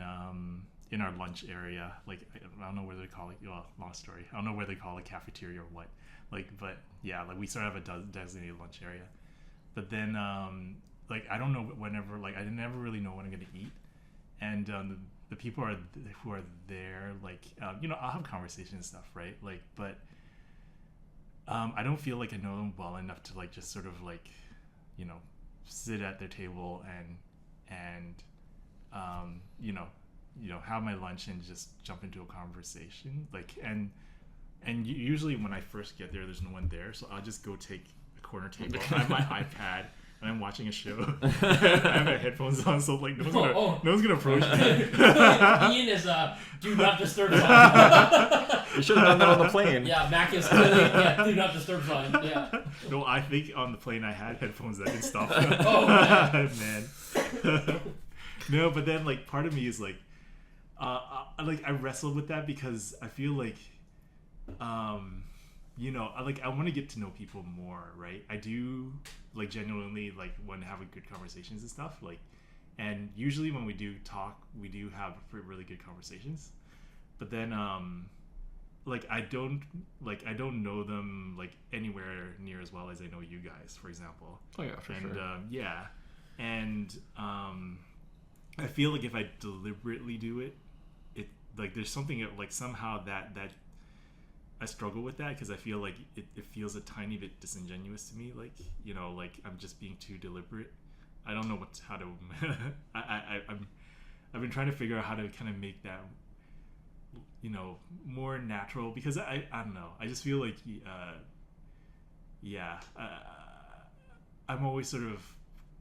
Speaker 2: our lunch area. Like I don't know where they call it. Well, long story. I don't know where they call it, cafeteria or what. Like, but yeah, like we sort of have a designated lunch area. But then like I don't know whenever. Like I never really know when I'm gonna eat, and the people who are there, like you know, I'll have conversations and stuff, right? Like, but I don't feel like I know them well enough to like just sort of like, you know, sit at their table and you know, have my lunch and just jump into a conversation. Like, and usually when I first get there, there's no one there, so I'll just go take a corner table. I have my iPad and I'm watching a show. I have my headphones on, so like no one's gonna approach me.
Speaker 1: Ian is do not disturb sign.
Speaker 3: You should have done that on the plane.
Speaker 1: Yeah, Mac is clearly do not disturb sign. Yeah.
Speaker 2: No, I think on the plane I had headphones that didn't stop.
Speaker 1: Oh
Speaker 2: man. No, but then like part of me is like, I wrestle with that because I feel like, you know, I want to get to know people more, right? I do like genuinely like want to have a good conversations and stuff, like, and usually when we do talk, we do have really good conversations. But then like I don't know them like anywhere near as well as I know you guys, for example.
Speaker 3: Oh yeah, for
Speaker 2: and,
Speaker 3: sure.
Speaker 2: Yeah, and I feel like if I deliberately do it, like there's something like somehow that I struggle with that, because I feel like it feels a tiny bit disingenuous to me, like, you know, like I'm just being too deliberate. I don't know how to I've been trying to figure out how to kind of make that, you know, more natural, because I don't know, I just feel like I'm always sort of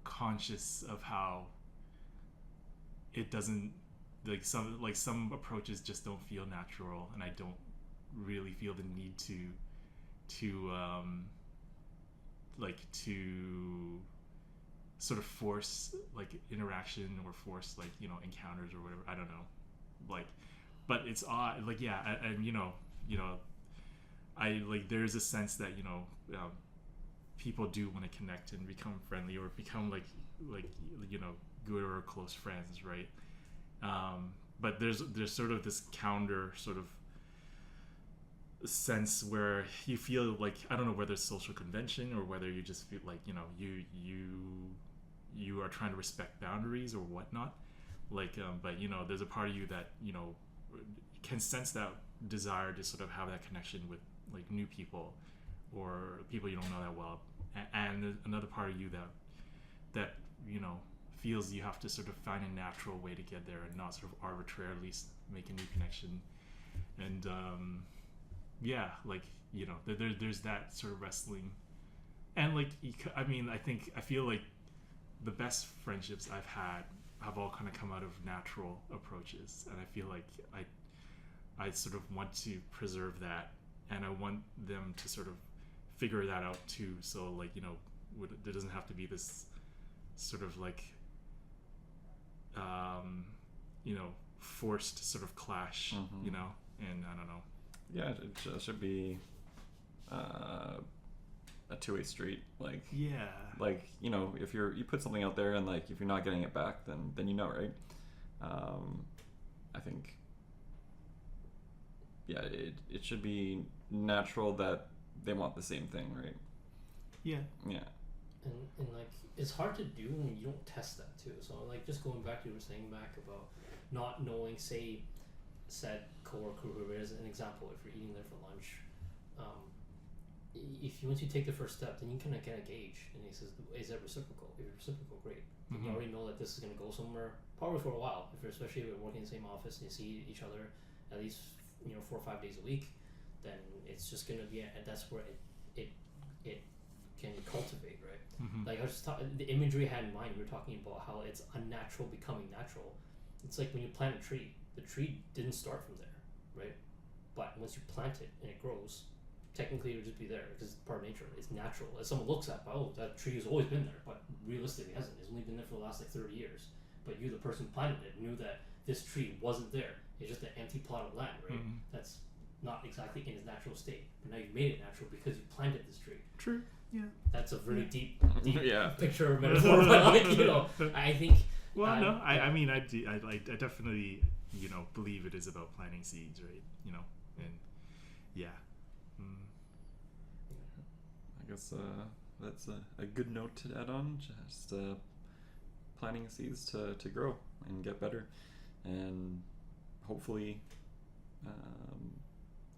Speaker 2: conscious of how it doesn't, like some approaches just don't feel natural, and I don't really feel the need to sort of force like interaction or force like, you know, encounters or whatever. I don't know, like, but it's odd, like, yeah, and you know I like there's a sense that, you know, people do want to connect and become friendly or become like you know, good or close friends, right? But there's sort of this counter sort of sense where you feel like, I don't know whether it's social convention or whether you just feel like, you know, you are trying to respect boundaries or whatnot, like, but you know, there's a part of you that, you know, can sense that desire to sort of have that connection with like new people or people you don't know that well, and there's another part of you that you know, feels you have to sort of find a natural way to get there and not sort of arbitrarily make a new connection. And yeah, like, you know, there's that sort of wrestling. And like, I mean, I feel like the best friendships I've had have all kind of come out of natural approaches, and I feel like I sort of want to preserve that, and I want them to sort of figure that out too. So like, you know, there doesn't have to be this sort of like you know, forced sort of clash, you know, and I don't know.
Speaker 3: Yeah, it should be a two-way street. Like,
Speaker 2: yeah,
Speaker 3: like, you know, if you put something out there and like if you're not getting it back, then you know, right? I think, yeah, it should be natural that they want the same thing, right?
Speaker 2: Yeah.
Speaker 1: And like, it's hard to do when you don't test that too. So like, just going back to what you were saying back about not knowing, say, said coworker who is an example, if you're eating there for lunch, once you take the first step, then you kind of get a gauge, and he says, is that reciprocal? If it's reciprocal, great. You already know that this is going to go somewhere probably for a while, especially if you're working in the same office and you see each other at least, you know, 4 or 5 days a week, then it's just going to be, and that's where it can cultivate, right? Like, I was just the imagery I had in mind, we were talking about how it's unnatural becoming natural. It's like when you plant a tree, the tree didn't start from there, right? But once you plant it and it grows, technically it would just be there because it's part of nature. It's natural. As someone looks at, oh, that tree has always been there, but realistically it hasn't. It's only been there for the last like 30 years. But you, the person who planted it, knew that this tree wasn't there. It's just an empty plot of land, right? That's not exactly in its natural state, but now you've made it natural because you planted this tree.
Speaker 2: True. Yeah.
Speaker 1: That's a really deep
Speaker 3: Yeah.
Speaker 1: picture or metaphor, but like, you know, I think.
Speaker 2: Well, no, I mean, I definitely, you know, believe it is about planting seeds, right? You know, and yeah.
Speaker 3: I guess that's a good note to add on. Just planting seeds to grow and get better, and hopefully,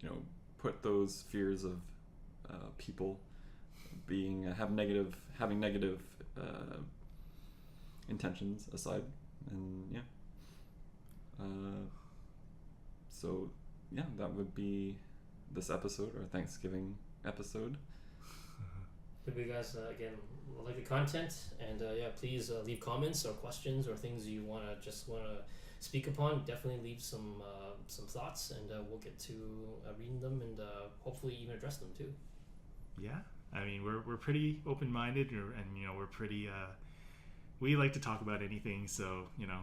Speaker 3: you know, put those fears of people having negative intentions aside, and yeah. So yeah, that would be this episode, our Thanksgiving episode.
Speaker 1: Hope you guys again like the content, and yeah, please leave comments or questions or things you want to speak upon. Definitely leave some thoughts, and we'll get to reading them and hopefully even address them too.
Speaker 2: Yeah, I mean, we're pretty open-minded, and you know, we're pretty we like to talk about anything. So you know,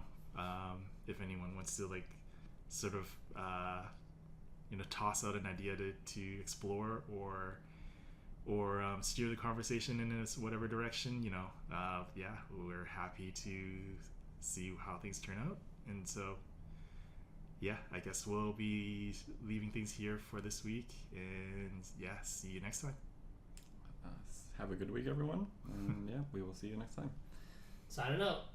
Speaker 2: if anyone wants to like sort of you know, toss out an idea to explore or steer the conversation in whatever direction, you know, yeah, we're happy to see how things turn out. And so, yeah, I guess we'll be leaving things here for this week, and yeah, see you next time.
Speaker 3: Have a good week, everyone, and yeah, we will see you next time.
Speaker 1: Signing out.